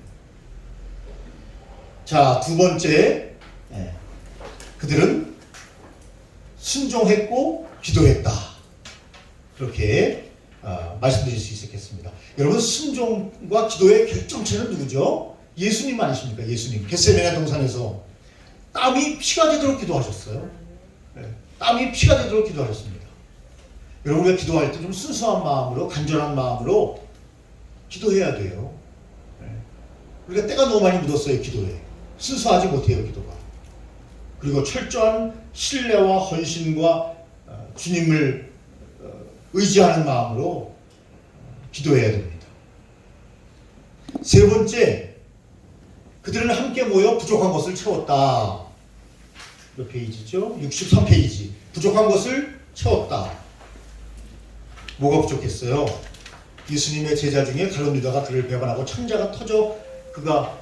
자, 두 번째, 네. 그들은 순종했고 기도했다. 그렇게 말씀드릴 수 있겠습니다. 여러분, 순종과 기도의 결정체는 누구죠? 예수님 아니십니까? 예수님. 겟세마네 동산에서 땀이 피가 되도록 기도하셨어요. 네. 땀이 피가 되도록 기도하셨습니다. 여러분, 우리가 기도할 때 좀 순수한 마음으로, 간절한 마음으로 기도해야 돼요. 네. 우리가 때가 너무 많이 묻었어요, 기도에. 순수하지 못해요, 기도가. 그리고 철저한 신뢰와 헌신과 주님을 의지하는 마음으로 기도해야 됩니다. 세 번째, 그들은 함께 모여 부족한 것을 채웠다. 몇 페이지죠? 63페이지. 부족한 것을 채웠다. 뭐가 부족했어요? 예수님의 제자 중에 가룟 유다가 그를 배반하고 창자가 터져 그가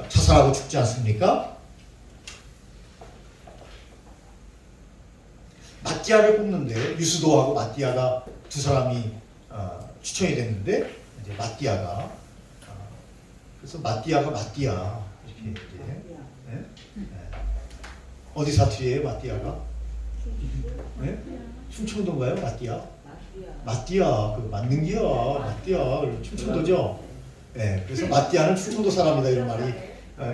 자살하고 죽지 않습니까? 마띠아를 뽑는데 유스도하고 마띠아가 두 사람이 추천이 됐는데 이제 마띠아가 그래서 마띠아 이렇게 얘기해. 네? 네. 어디 사투리예요, 마띠아가? 네? 충청도인가요, 마띠아? 마띠아, 그 맞는 기야, 마띠아, 충청도죠. 네, 그래서 마띠아는 충청도 사람이다 이런 말이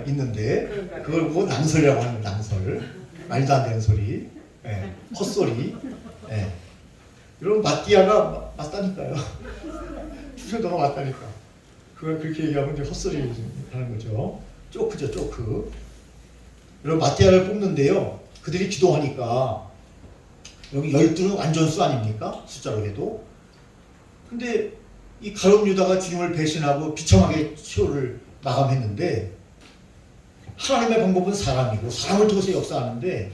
있는데 그걸 보고 낭설이라고 하는 낭설, 말도 안 되는 소리, 네, 헛소리. 네. 여러분, 마띠아가 맞다니까요. 충청도가 맞다니까. 그걸 그렇게 얘기하면 이제 헛소리 하는 거죠. 쪼크죠, 쪼크. 여러분, 마띠아를 뽑는데요. 그들이 기도하니까 여기 12는 완전수 아닙니까? 숫자로 해도. 근데 이 가룟 유다가 주님을 배신하고 비참하게 최후를 마감했는데 하나님의 방법은 사람이고 사람을 통해서 역사하는데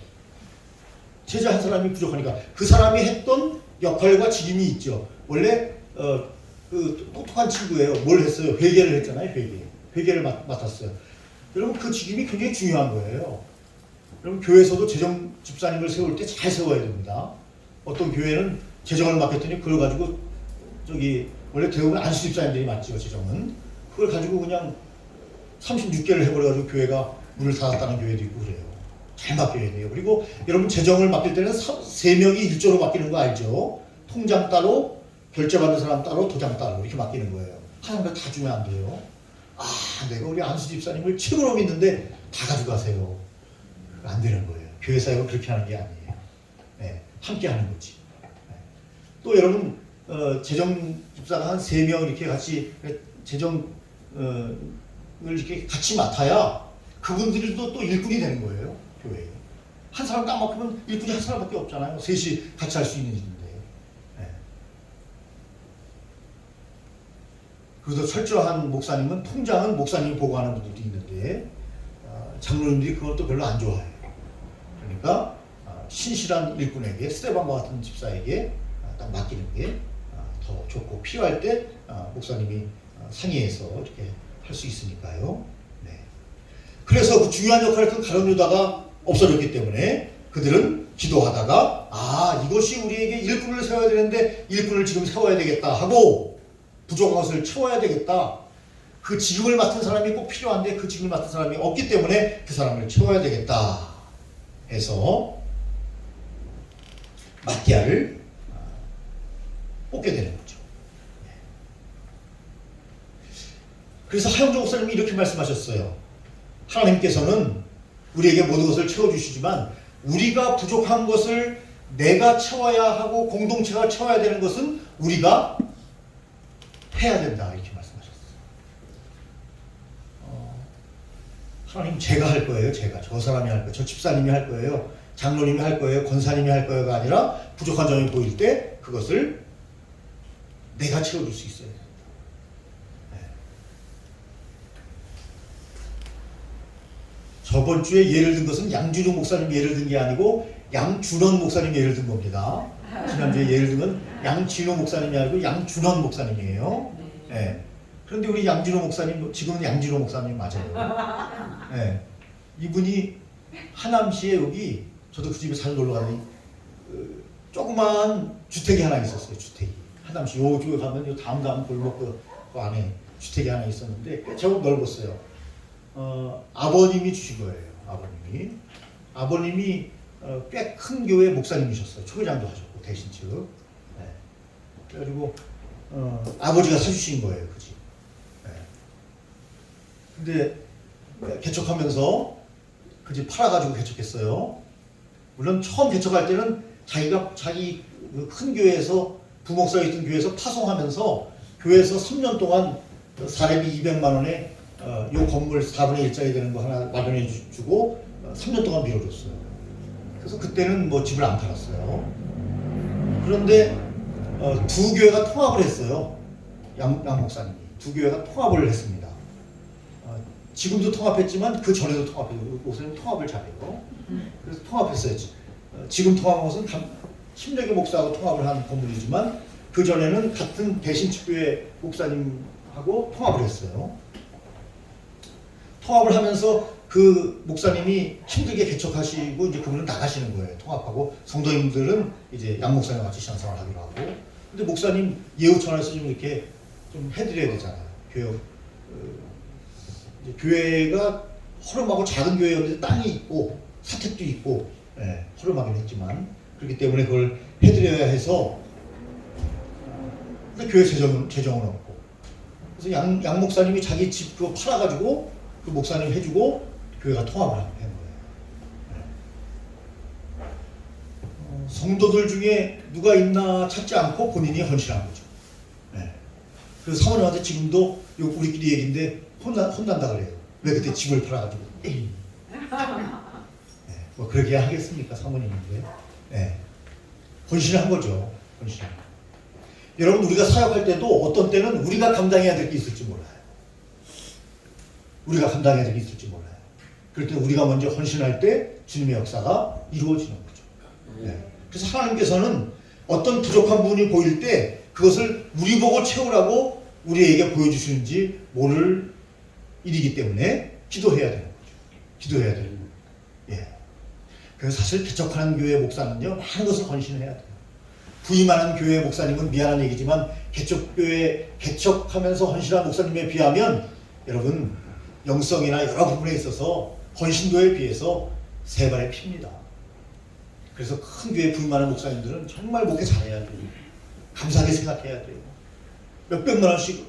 제자 한 사람이 부족하니까 그 사람이 했던 역할과 직임이 있죠. 원래 그 똑똑한 친구예요. 뭘 했어요? 회계를 했잖아요. 회계를 맡았어요. 여러분, 그 직임이 굉장히 중요한 거예요. 여러분, 교회에서도 재정 집사님을 세울 때 잘 세워야 됩니다. 어떤 교회는 재정을 맡겼더니 그걸 가지고 원래 대부분 안수 집사님들이 맡죠, 재정은. 그걸 가지고 그냥 36개를 해버려가지고 교회가 문을 닫았다는 교회도 있고 그래요. 잘 맡겨야 돼요. 그리고 여러분, 재정을 맡길 때는 3명이 일조로 맡기는 거 알죠? 통장 따로, 결제받는 사람 따로, 도장 따로 이렇게 맡기는 거예요. 하나님께 다 주면 안 돼요. 내가 우리 안수 집사님을 최고로 믿는데 다 가져가세요. 안 되는 거예요. 교회 사역은 그렇게 하는 게 아니에요. 네, 함께 하는 거지. 네. 또 여러분, 재정 집사가 한 3명 이렇게 같이 재정을 이렇게 같이 맡아야 그분들도 또 일꾼이 되는 거예요. 교회에. 한 사람 딱 맡으면 일꾼이 한 사람밖에 없잖아요. 셋이 같이 할 수 있는 일인데. 네. 그래도 철저한 목사님은, 통장은 목사님이 보고하는 분들도 있는데 장로님들이 그것도 별로 안 좋아해요. 그러니까 신실한 일꾼에게, 스데반과 같은 집사에게 딱 맡기는 게 더 좋고, 필요할 때 목사님이 상의해서 이렇게 할 수 있으니까요. 네. 그래서 그 중요한 역할을 했던 가룟 유다가 없어졌기 때문에 그들은 기도하다가 이것이 우리에게 일꾼을 세워야 되는데 일꾼을 지금 세워야 되겠다 하고 부족한 것을 채워야 되겠다. 그 직임을 맡은 사람이 꼭 필요한데 그 직임을 맡은 사람이 없기 때문에 그 사람을 채워야 되겠다 해서 마띠아를 뽑게 되는 거죠. 그래서 하영조 목사님이 이렇게 말씀하셨어요. 하나님께서는 우리에게 모든 것을 채워주시지만 우리가 부족한 것을 내가 채워야 하고 공동체가 채워야 되는 것은 우리가 해야 된다, 이렇게 말씀하셨어요. 하나님, 제가 할 거예요. 저 사람이 할 거예요. 저 집사님이 할 거예요. 장로님이 할 거예요. 권사님이 할 거예요가 아니라 부족한 점이 보일 때 그것을 내가 채워줄 수 있어요. 네. 저번 주에 예를 든 것은 양준호 목사님 예를 든 게 아니고 양준원 목사님 예를 든 겁니다. 지난주에 예를 든 건 양진호 목사님이 아니고 양준원 목사님이에요. 네. 그런데 우리 양진호 목사님, 지금은 양진호 목사님 맞아요. 네. 이분이 하남시에, 여기 저도 그 집에 잘 놀러 가더니 조그만 주택이 하나 있었어요. 주택이 하남시 요쪽에 가면 요 다음 골목 그 안에 주택이 하나 있었는데 꽤 제법 넓었어요. 아버님이 주신 거예요. 아버님이 꽤 큰 교회 목사님이셨어요. 초회장도 하셨고 대신측. 네. 그래가지고 아버지가 사주신 거예요, 그 집. 네. 근데 개척하면서 그 집 팔아가지고 개척했어요. 물론 처음 개척할 때는 자기 그 큰 교회에서 부목사가 있던 교회에서 파송하면서 교회에서 3년 동안 사례비 200만 원에 요 건물 4분의 1짜리 되는 거 하나 마련해 주고 3년 동안 밀어줬어요. 그래서 그때는 뭐 집을 안 팔았어요. 그런데 두 교회가 통합을 했어요. 양 목사님이 두 교회가 통합을 했습니다. 지금도 통합했지만 그 전에도 통합해요. 목사님 통합을 잘해요. 그래서 통합했어요. 지금 통합한 것은 심래교 목사하고 통합을 한 건물이지만 그 전에는 같은 대신측교회 목사님하고 통합을 했어요. 통합을 하면서 그 목사님이 힘들게 개척하시고 이제 그분은 나가시는 거예요. 통합하고 성도님들은 이제 양 목사님과 같이 신앙생활 하기로 하고. 근데 목사님 예우천에서 좀 이렇게 좀 해드려야 되잖아요. 교회가 허름하고 작은 교회였는데 땅이 있고 사택도 있고 허름하긴 했지만 그렇기 때문에 그걸 해드려야 해서 근데 교회 재정은 없고 그래서 양 목사님이 자기 집 그거 팔아가지고 그 목사님 해주고 교회가 통합을 한 거예요. 성도들 중에 누가 있나 찾지 않고 본인이 헌신한 거죠. 그래서 사모님한테 지금도 우리끼리 얘기인데 혼난다 그래요. 왜 그때 집을 팔아가지고 뭐 그러게 하겠습니까 사모님인데. 헌신한 거죠. 헌신. 여러분 우리가 사역할 때도 어떤 때는 우리가 감당해야 될 게 있을지 몰라요. 우리가 감당해야 될 게 있을지 몰라요. 그럴 때 우리가 먼저 헌신할 때 주님의 역사가 이루어지는 거죠. 그래서 하나님께서는 어떤 부족한 부분이 보일 때 그것을 우리 보고 채우라고 우리에게 보여주시는지 모를 일이기 때문에 기도해야 되는 거죠. 기도해야 되는 거예요. 그래서 사실 개척하는 교회 목사는요 많은 것을 헌신해야 돼요. 부임하는 교회 목사님은 미안한 얘기지만 개척하면서 헌신한 목사님에 비하면 여러분 영성이나 여러 부분에 있어서 헌신도에 비해서 세 발의 피입니다. 그래서 큰 교회 부임하는 목사님들은 정말 목회 잘해야 돼요. 감사하게 생각해야 돼요. 몇백만 원씩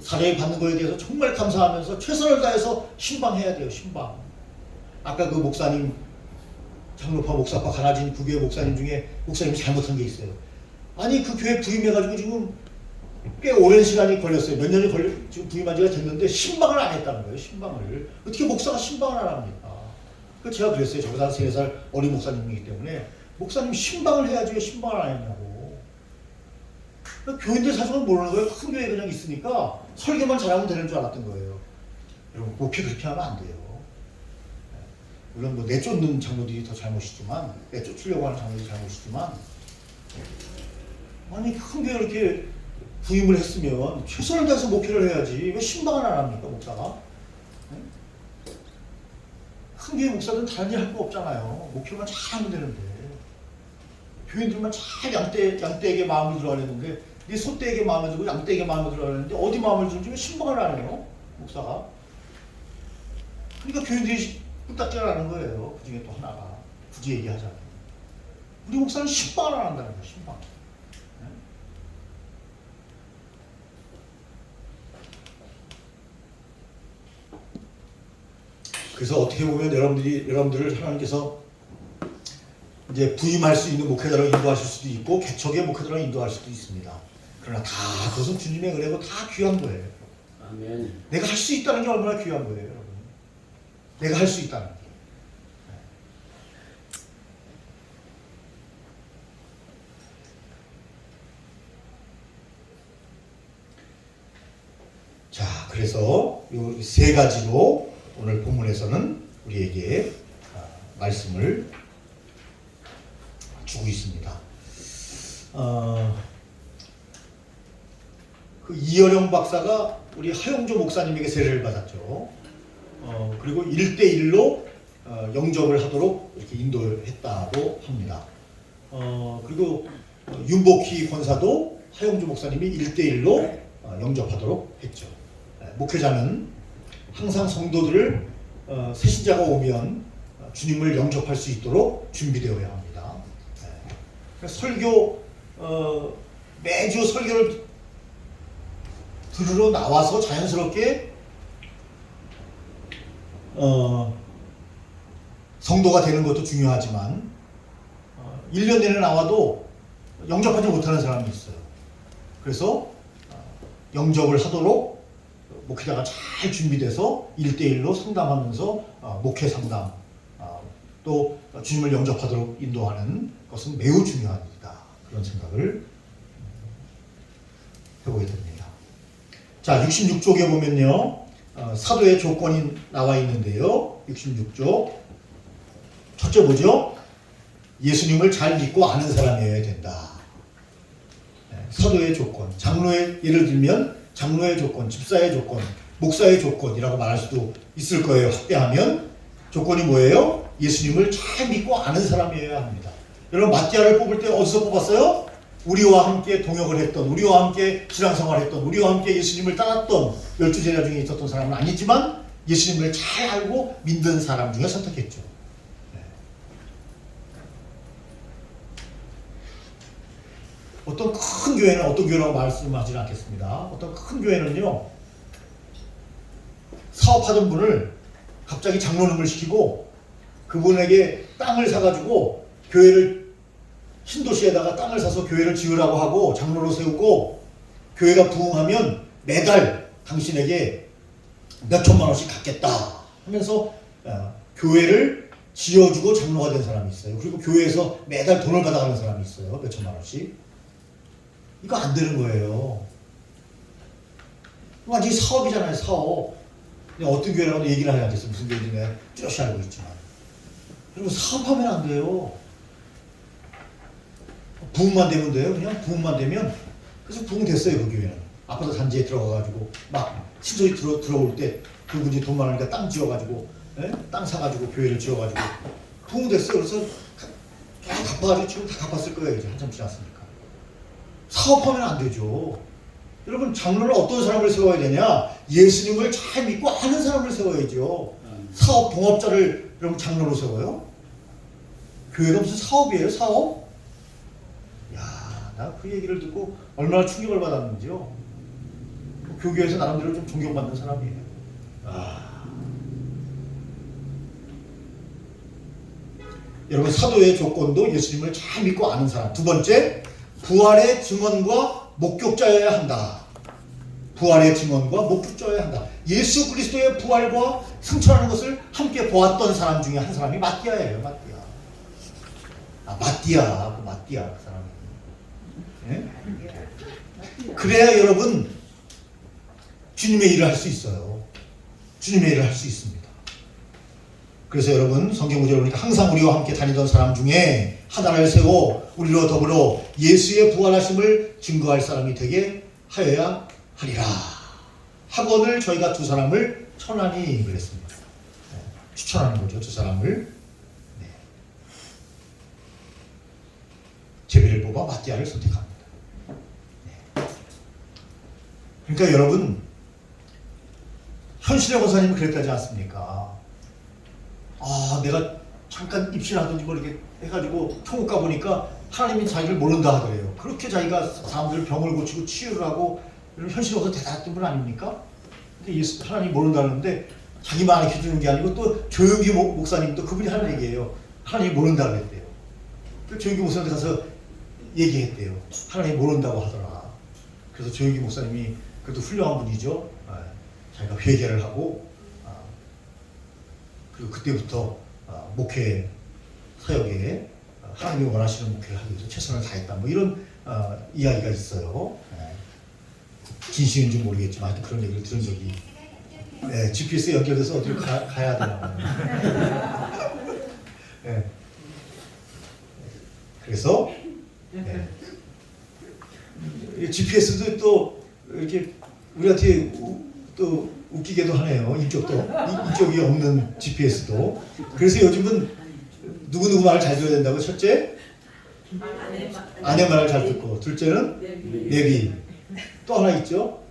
사례 받는 거에 대해서 정말 감사하면서 최선을 다해서 신방해야 돼요. 신방. 아까 그 목사님 장로파 목사파 가나진 그 교회 목사님 중에 목사님이 잘못한 게 있어요. 아니 그 교회 부임해가지고 지금 꽤 오랜 시간이 걸렸어요. 몇 년이 지금 부임한 지가 됐는데 신방을 안 했다는 거예요. 신방을. 어떻게 목사가 신방을 안 합니까? 그 제가 그랬어요. 저보다 한 3살 어린 목사님이기 때문에 목사님 신방을 해야지 왜 신방을 안 했냐고. 교인들 사정을 모르는 거예요. 큰 교회 그냥 있으니까 설교만 잘하면 되는 줄 알았던 거예요. 여러분 목회 그렇게 하면 안 돼요. 물론 뭐 내쫓는 장로들이 더 잘못이지만 내쫓으려고 하는 장로들이 잘못이지만 아니 큰 교회 이렇게 부임을 했으면 최선을 다해서 목회를 해야지 왜 신방을 안 합니까 목사가? 큰 교회 목사들은 다른 일 할 거 없잖아요. 목회만 잘하면 되는데 교인들만 잘 양떼에게 마음을 들어야 되는데 네 소떼에게 마음을 들고 양떼에게 마음을 들어야 되는데 어디 마음을 들는지 왜 신방을 안 해요 목사가? 그러니까 교인들이 꿀딱지를 거예요. 그 중에 또 하나가 굳이 얘기하자면 우리 목사는 신방을 안 한다는 거예요. 신방. 그래서 어떻게 보면 여러분들을 하나님께서 이제 부임할 수 있는 목회자로 인도하실 수도 있고 개척의 목회자로 인도할 수도 있습니다. 그러나 다 그것은 주님의 은혜고 다 귀한 거예요. 아멘. 내가 할 수 있다는 게 얼마나 귀한 거예요, 여러분. 내가 할 수 있다는 게. 자, 그래서 이 세 가지로 오늘 본문에서는 우리에게 말씀을 주고 있습니다. 그 이어령 박사가 우리 하용조 목사님에게 세례를 받았죠. 그리고 1대1로 영접을 하도록 이렇게 인도했다고 합니다. 그리고 윤복희 권사도 하용주 목사님이 1대1로 영접하도록 했죠. 목회자는 항상 성도들을 새신자가 오면 주님을 영접할 수 있도록 준비되어야 합니다. 설교 매주 설교를 들으러 나와서 자연스럽게 성도가 되는 것도 중요하지만 1년 내내 나와도 영접하지 못하는 사람이 있어요. 그래서 영접을 하도록 목회자가 잘 준비돼서 1대1로 상담하면서 목회 상담 또 주님을 영접하도록 인도하는 것은 매우 중요한 일이다. 그런 생각을 해보게 됩니다. 자, 66쪽에 보면요. 사도의 조건이 나와 있는데요. 66쪽. 첫째 뭐죠? 예수님을 잘 믿고 아는 사람이어야 된다. 사도의 조건. 장로의, 예를 들면 장로의 조건, 집사의 조건, 목사의 조건이라고 말할 수도 있을 거예요. 확대하면. 조건이 뭐예요? 예수님을 잘 믿고 아는 사람이어야 합니다. 여러분 마띠아를 뽑을 때 어디서 뽑았어요? 우리와 함께 동역을 했던, 우리와 함께 신앙생활을 했던, 우리와 함께 예수님을 따랐던 12제자 중에 있었던 사람은 아니지만 예수님을 잘 알고 믿는 사람 중에 선택했죠. 어떤 큰 교회는, 어떤 교회라고 말씀하지는 않겠습니다. 어떤 큰 교회는요, 사업하던 분을 갑자기 장로님을 시키고 그분에게 땅을 사가지고 교회를, 신도시에다가 땅을 사서 교회를 지으라고 하고 장로로 세우고 교회가 부흥하면 매달 당신에게 몇 천만 원씩 갖겠다 하면서 교회를 지어주고 장로가 된 사람이 있어요. 그리고 교회에서 매달 돈을 받아가는 사람이 있어요. 몇 천만 원씩. 이거 안 되는 거예요. 완전히 사업이잖아요. 사업. 어떤 교회라고 얘기를 하지 않겠어요. 무슨 교회인지 내가 뚜렷이 알고 있지만. 그리고 사업하면 안 돼요. 부흥만 되면 돼요. 그냥 부흥만 되면. 그래서 부흥됐어요. 그 교회는. 아파트 단지에 들어가가지고 막 신소리 들어올 때 그분이 돈 많으니까 땅 지어가지고 땅 사가지고 교회를 지어가지고 부흥됐어요. 그래서 다 갚아가지고 지금 다 갚았을 거예요. 이제 한참 지났으니까. 사업하면 안 되죠. 여러분 장로를 어떤 사람을 세워야 되냐? 예수님을 잘 믿고 아는 사람을 세워야죠. 사업 동업자를 여러분 장로로 세워요? 교회가 무슨 사업이에요? 사업? 야, 나 그 얘기를 듣고 얼마나 충격을 받았는지요. 교계에서 나름대로 좀 존경받는 사람이에요. 여러분 사도의 조건도 예수님을 잘 믿고 아는 사람. 두 번째, 부활의 증언과 목격자여야 한다. 부활의 증언과 목격자여야 한다. 예수 그리스도의 부활과 승천하는 것을 함께 보았던 사람 중에 한 사람이 마띠아예요. 마띠아. 마띠아 그 사람이. 예? 그래야 여러분 주님의 일을 할 수 있어요. 주님의 일을 할 수 있습니다. 그래서 여러분 성경 구절을 보니까 항상 우리와 함께 다니던 사람 중에 하나를 세워 우리로 더불어 예수의 부활하심을 증거할 사람이 되게 하여야 하리라. 학원을 저희가 두 사람을 천하니 그랬습니다. 추천하는 거죠. 두 사람을. 제비를 뽑아 마띠아를 선택합니다. 그러니까 여러분 현실의 권사님은 그랬다지 않습니까? 내가 잠깐 입신하든지 뭐 이렇게 해가지고 천국 가보니까 하나님이 자기를 모른다 하더래요. 그렇게 자기가 사람들 병을 고치고 치유를 하고 이런 현실의 권사 대단했던 분 아닙니까? 근데 하나님이 모른다는데 자기만 이렇게 주는 게 아니고 또 조용기 목사님도 그분이 하는 얘기예요. 하나님이 모른다 그랬대요. 조용기 목사님한테 가서 얘기했대요. 하나님이 모른다고 하더라. 그래서 조용기 목사님이 그래도 훌륭한 분이죠. 자기가 회개를 하고 그리고 그때부터 목회 사역에 하나님이 원하시는 목회를 하기 위해서 최선을 다했다. 뭐 이런 이야기가 있어요. 진실인지 모르겠지만 하여튼 그런 얘기를 들은 적이 GPS에 연결돼서 어디로 가야 되나. 그래서 GPS도 또 이렇게 우리한테 또 웃기게도 하네요. 인격이 없는 GPS도. 그래서 요즘은 누구누구 말을 잘 들어야 된다고. 첫째, 아내 말을 잘 듣고, 둘째는 내비. 또 하나 있죠?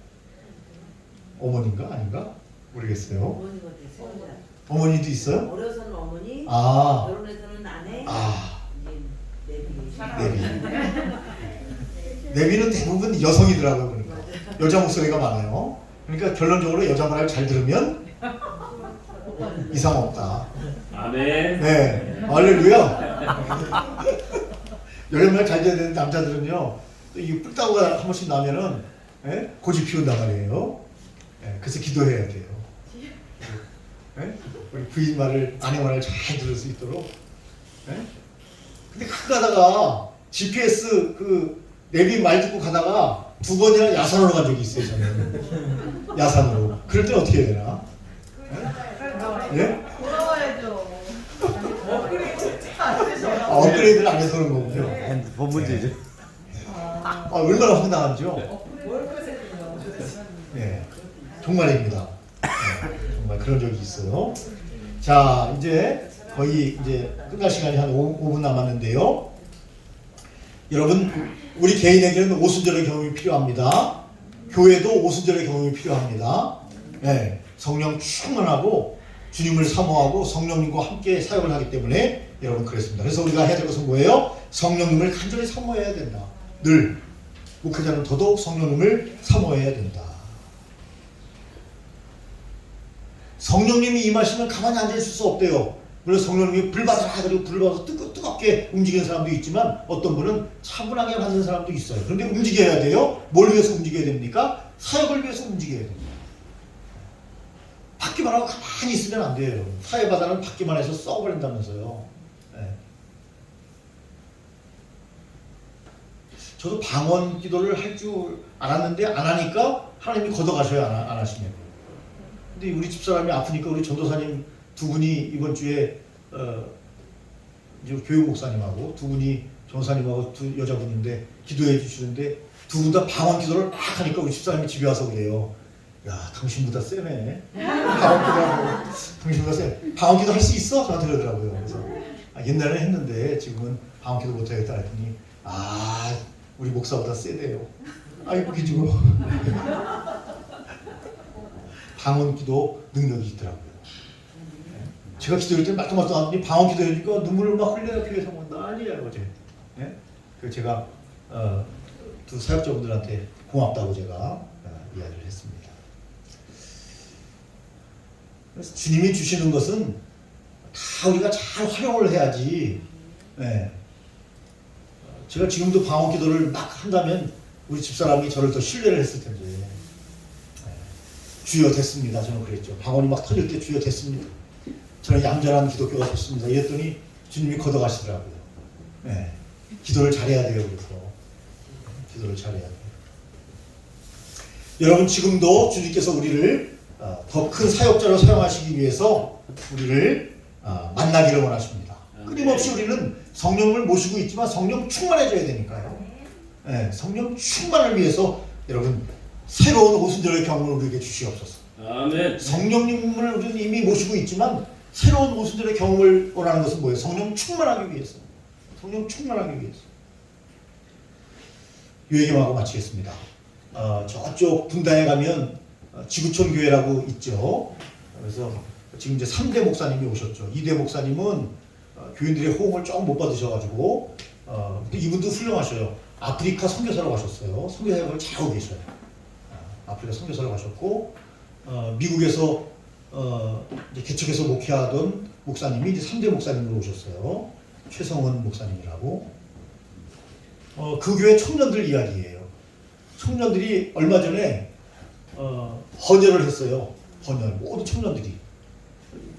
어머니인가 아닌가? 모르겠어요. 어머니가 됐어요. 어머니도 있어요? 어려서는 어머니, 아, 결혼해서는 아내, 아, 이제 내비. 내비. 내비는 대부분 여성이더라고요. 그러니까 여자 목소리가 많아요. 그러니까 결론적으로 여자 말을 잘 들으면 이상 없다. 아멘. 네, 할렐루야. 여자 말 잘 들어야 되는 남자들은요, 이 뿔따구가 한 번씩 나면은 고집 피운단 말이에요. 그래서 기도해야 돼요. 우리 부인 말을, 아내 말을 잘 들을 수 있도록. 근데 가끔 가다가 GPS 그 내비 말 듣고 가다가 2번이나 야산으로 간 적이 있어요. 저는 야산으로. 그럴 때는 어떻게 해야 되나? 예? 돌아와야죠. 업그레이드를 안 해서 그런 거군요. 핸드폰 문제죠. 얼마나 황당하죠? 네, 정말입니다. 정말 그런 적이 있어요. 자, 이제 거의 이제 끝날 시간이 한 5분 남았는데요. 여러분, 우리 개인에게는 오순절의 경험이 필요합니다. 교회도 오순절의 경험이 필요합니다. 네, 성령 충만하고 주님을 사모하고 성령님과 함께 사역을 하기 때문에 여러분 그랬습니다. 그래서 우리가 해야 될 것은 뭐예요? 성령님을 간절히 사모해야 된다. 늘 목회자는 더더욱 성령님을 사모해야 된다. 성령님이 임하시면 가만히 앉아 있을 수 없대요. 그래서 성령님이 불 받아라 그리고 불을 받아서 뜨겁게 움직이는 사람도 있지만 어떤 분은 차분하게 받는 사람도 있어요. 그런데 움직여야 돼요. 뭘 위해서 움직여야 됩니까? 사역을 위해서 움직여야 됩니다. 받기만 하고 가만히 있으면 안 돼요. 사회 바다는 받기만 해서 썩어버린다면서요. 네. 저도 방언 기도를 할 줄 알았는데 안 하니까 하나님이 걷어가셔요. 안 하시냐고. 근데 우리 집사람이 아프니까 우리 전도사님 2분이 이번 주에 이제 교육 목사님하고 2분이 전도사님하고 2 여자분인데 기도해 주시는데 2분 다 방언 기도를 막 하니까 우리 집사람이 집에 와서 그래요. 야, 당신보다 세네. 방언 기도하고 당신보다 세. 방언 기도 할 수 있어? 저한테 그러더라고요. 그래서 옛날에 했는데 지금은 방언 기도 못하겠다 했더니 우리 목사보다 세대요. 아이고 기주고. 방언 기도 능력이 있더라고요. 제가 기도할 때 말똥말똥 하더니 방언 기도해주니까 눈물을 막 흘려요. 교회에서 뭐 난리야 어제. 그래서 제가 2 사역자분들한테 고맙다고 제가 이야기를 했습니다. 그래서 주님이 주시는 것은 다 우리가 잘 활용을 해야지. 제가 지금도 방언 기도를 막 한다면 우리 집사람이 저를 더 신뢰를 했을 텐데. 주여 됐습니다. 저는 그랬죠. 방언이 막 터질 때 주여 됐습니다. 저는 얌전한 기독교가 됐습니다. 이랬더니 주님이 걷어가시더라고요. 기도를 잘해야 돼요. 그래서 기도를 잘해야 돼요. 여러분 지금도 주님께서 우리를 더 큰 사역자로 사용하시기 위해서 우리를 만나기를 원하십니다. 끊임없이 우리는 성령을 모시고 있지만 성령 충만해져야 되니까요. 성령 충만을 위해서 여러분 새로운 오순절의 경험을 우리에게 주시옵소서. 아멘. 성령님을 우리는 이미 모시고 있지만 새로운 오순절의 경험을 원하는 것은 뭐예요? 성령 충만하기 위해서. 성령 충만하기 위해서. 이 얘기만 하고 마치겠습니다. 저쪽 분당에 가면 지구촌 교회라고 있죠. 그래서 지금 이제 3대 목사님이 오셨죠. 2대 목사님은 교인들의 호응을 조금 못 받으셔가지고 근데 이분도 훌륭하셔요. 아프리카 선교사로 가셨어요. 선교사역을 잘하고 계셔요. 아프리카 선교사로 가셨고 미국에서 이제 개척해서 목회하던 목사님이 이제 3대 목사님으로 오셨어요. 최성원 목사님이라고. 그 교회 청년들 이야기예요. 청년들이 얼마 전에 헌혈을 했어요. 헌혈. 모든 청년들이.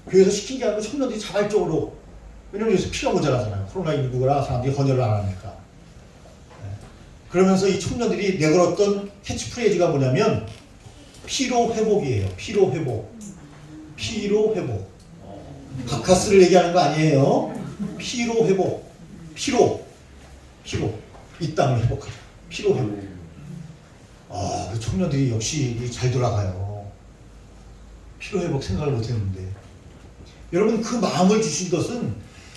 교회에서 시킨 게 아니고 청년들이 자발적으로. 왜냐면 요새 피가 모자라잖아요. 코로나19라 사람들이 헌혈을 안 하니까. 그러면서 이 청년들이 내걸었던 캐치프레이즈가 뭐냐면 피로 회복이에요. 피로 회복. 피로 회복. 바카스를 얘기하는 거 아니에요. 피로 회복. 피로. 이 땅을 회복하자. 피로 회복. 그 청년들이 역시 잘 돌아가요. 피로 회복 생각을 못 했는데. 여러분 그 마음을 주신 것은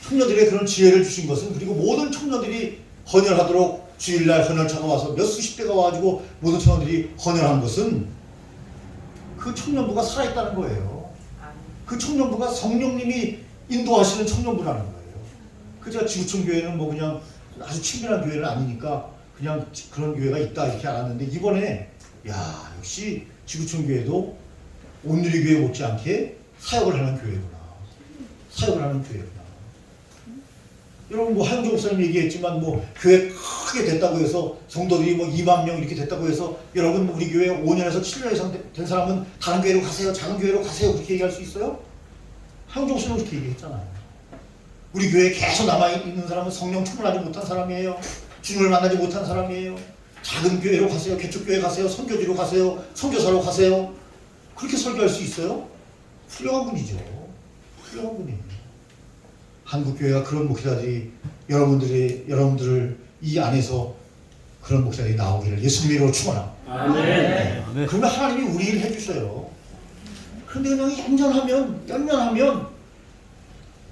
청년들의 그런 지혜를 주신 것은 그리고 모든 청년들이 헌혈하도록 주일날 헌혈차가 와서 몇 수십 대가 와가지고 모든 청년들이 헌혈한 것은 그 청년부가 살아있다는 거예요. 그 청년부가 성령님이 인도하시는 청년부라는 거예요. 그 제가 지구촌 교회는 뭐 그냥 아주 친밀한 교회는 아니니까 그냥 그런 교회가 있다 이렇게 알았는데, 이번에 야 역시 지구촌 교회도 온누리 교회 못지않게 사역을 하는 교회구나. 사역을 하는 교회구나. 여러분 뭐 하영조 목사님 얘기했지만 뭐 교회 크게 됐다고 해서 성도들이 뭐 2만 명 이렇게 됐다고 해서 여러분 우리 교회 5년에서 7년 이상 된 사람은 다른 교회로 가세요, 작은 교회로 가세요 그렇게 얘기할 수 있어요? 하영조 목사님 그렇게 얘기했잖아요. 우리 교회에 계속 남아있는 사람은 성령 충만하지 못한 사람이에요. 주님을 만나지 못한 사람이에요. 작은 교회로 가세요, 개척교회 가세요, 선교지로 가세요, 선교사로 가세요. 그렇게 설교할 수 있어요? 훌륭한 분이죠. 훌륭한 분이에요. 한국교회가 그런 목사들이 여러분들을 이 안에서 그런 목사들이 나오기를 예수님 이름으로 축원합니다. 아멘. 그러면 하나님이 우리 일 해주셔요. 그런데 그냥 연연하면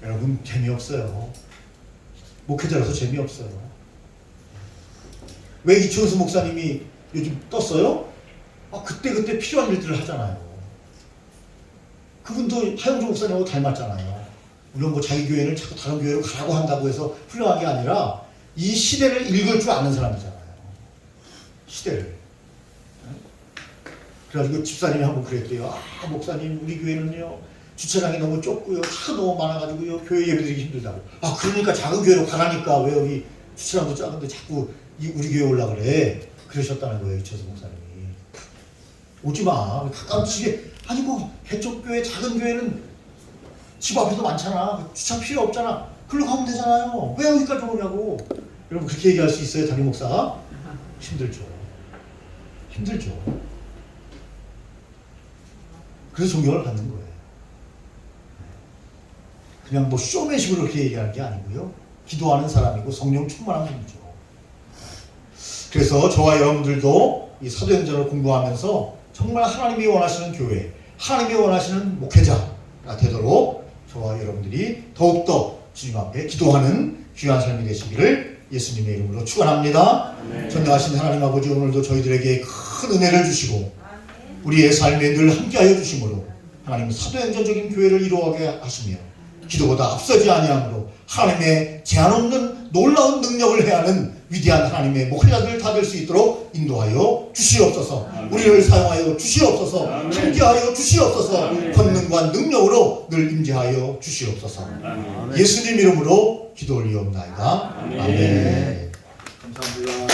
여러분 재미없어요. 목회자로서 재미없어요. 왜 이천수 목사님이 요즘 떴어요? 그때 필요한 일들을 하잖아요. 그분도 하영조 목사님하고 닮았잖아요. 물론 뭐 자기 교회를 자꾸 다른 교회로 가라고 한다고 해서 훌륭한 게 아니라 이 시대를 읽을 줄 아는 사람이잖아요. 시대를. 그래가지고 집사님이 한번 그랬대요. 목사님 우리 교회는요 주차장이 너무 좁고요, 차가 너무 많아가지고요 교회 예배드리기 힘들다고. 그러니까 작은 교회로 가라니까 왜 여기 주차장도 작은데 자꾸 우리 교회 올라 그래. 그러셨다는 거예요 이천수 목사님이. 오지마, 가까운 집에. 아니 뭐 개척교회 작은 교회는 집 앞에도 많잖아. 주차 필요 없잖아. 글로 가면 되잖아요. 왜 여기까지 오냐고. 여러분 그렇게 얘기할 수 있어요 담임 목사? 힘들죠. 그래서 존경을 받는 거예요. 그냥 뭐 쇼맨식으로 그렇게 얘기하는 게 아니고요. 기도하는 사람이고 성령 충만한 분이죠. 그래서 저와 여러분들도 이 사도행전을 공부하면서 정말 하나님이 원하시는 교회, 하나님이 원하시는 목회자가 되도록 저와 여러분들이 더욱더 주님 앞에 기도하는 귀한 삶이 되시기를 예수님의 이름으로 축원합니다. 전능하신 하나님 아버지, 오늘도 저희들에게 큰 은혜를 주시고 우리의 삶에 늘 함께하여 주심으로 하나님 사도행전적인 교회를 이루어가게 하시며 기도보다 앞서지 아니함으로 하나님의 제한 없는 놀라운 능력을 해하는 위대한 하나님의 목회자들 다 될 수 있도록 인도하여 주시옵소서. 우리를 사용하여 주시옵소서. 함께하여 주시옵소서. 권능과 능력으로 늘 임재하여 주시옵소서. 예수님 이름으로 기도 올리옵나이다. 아멘. 감사합니다.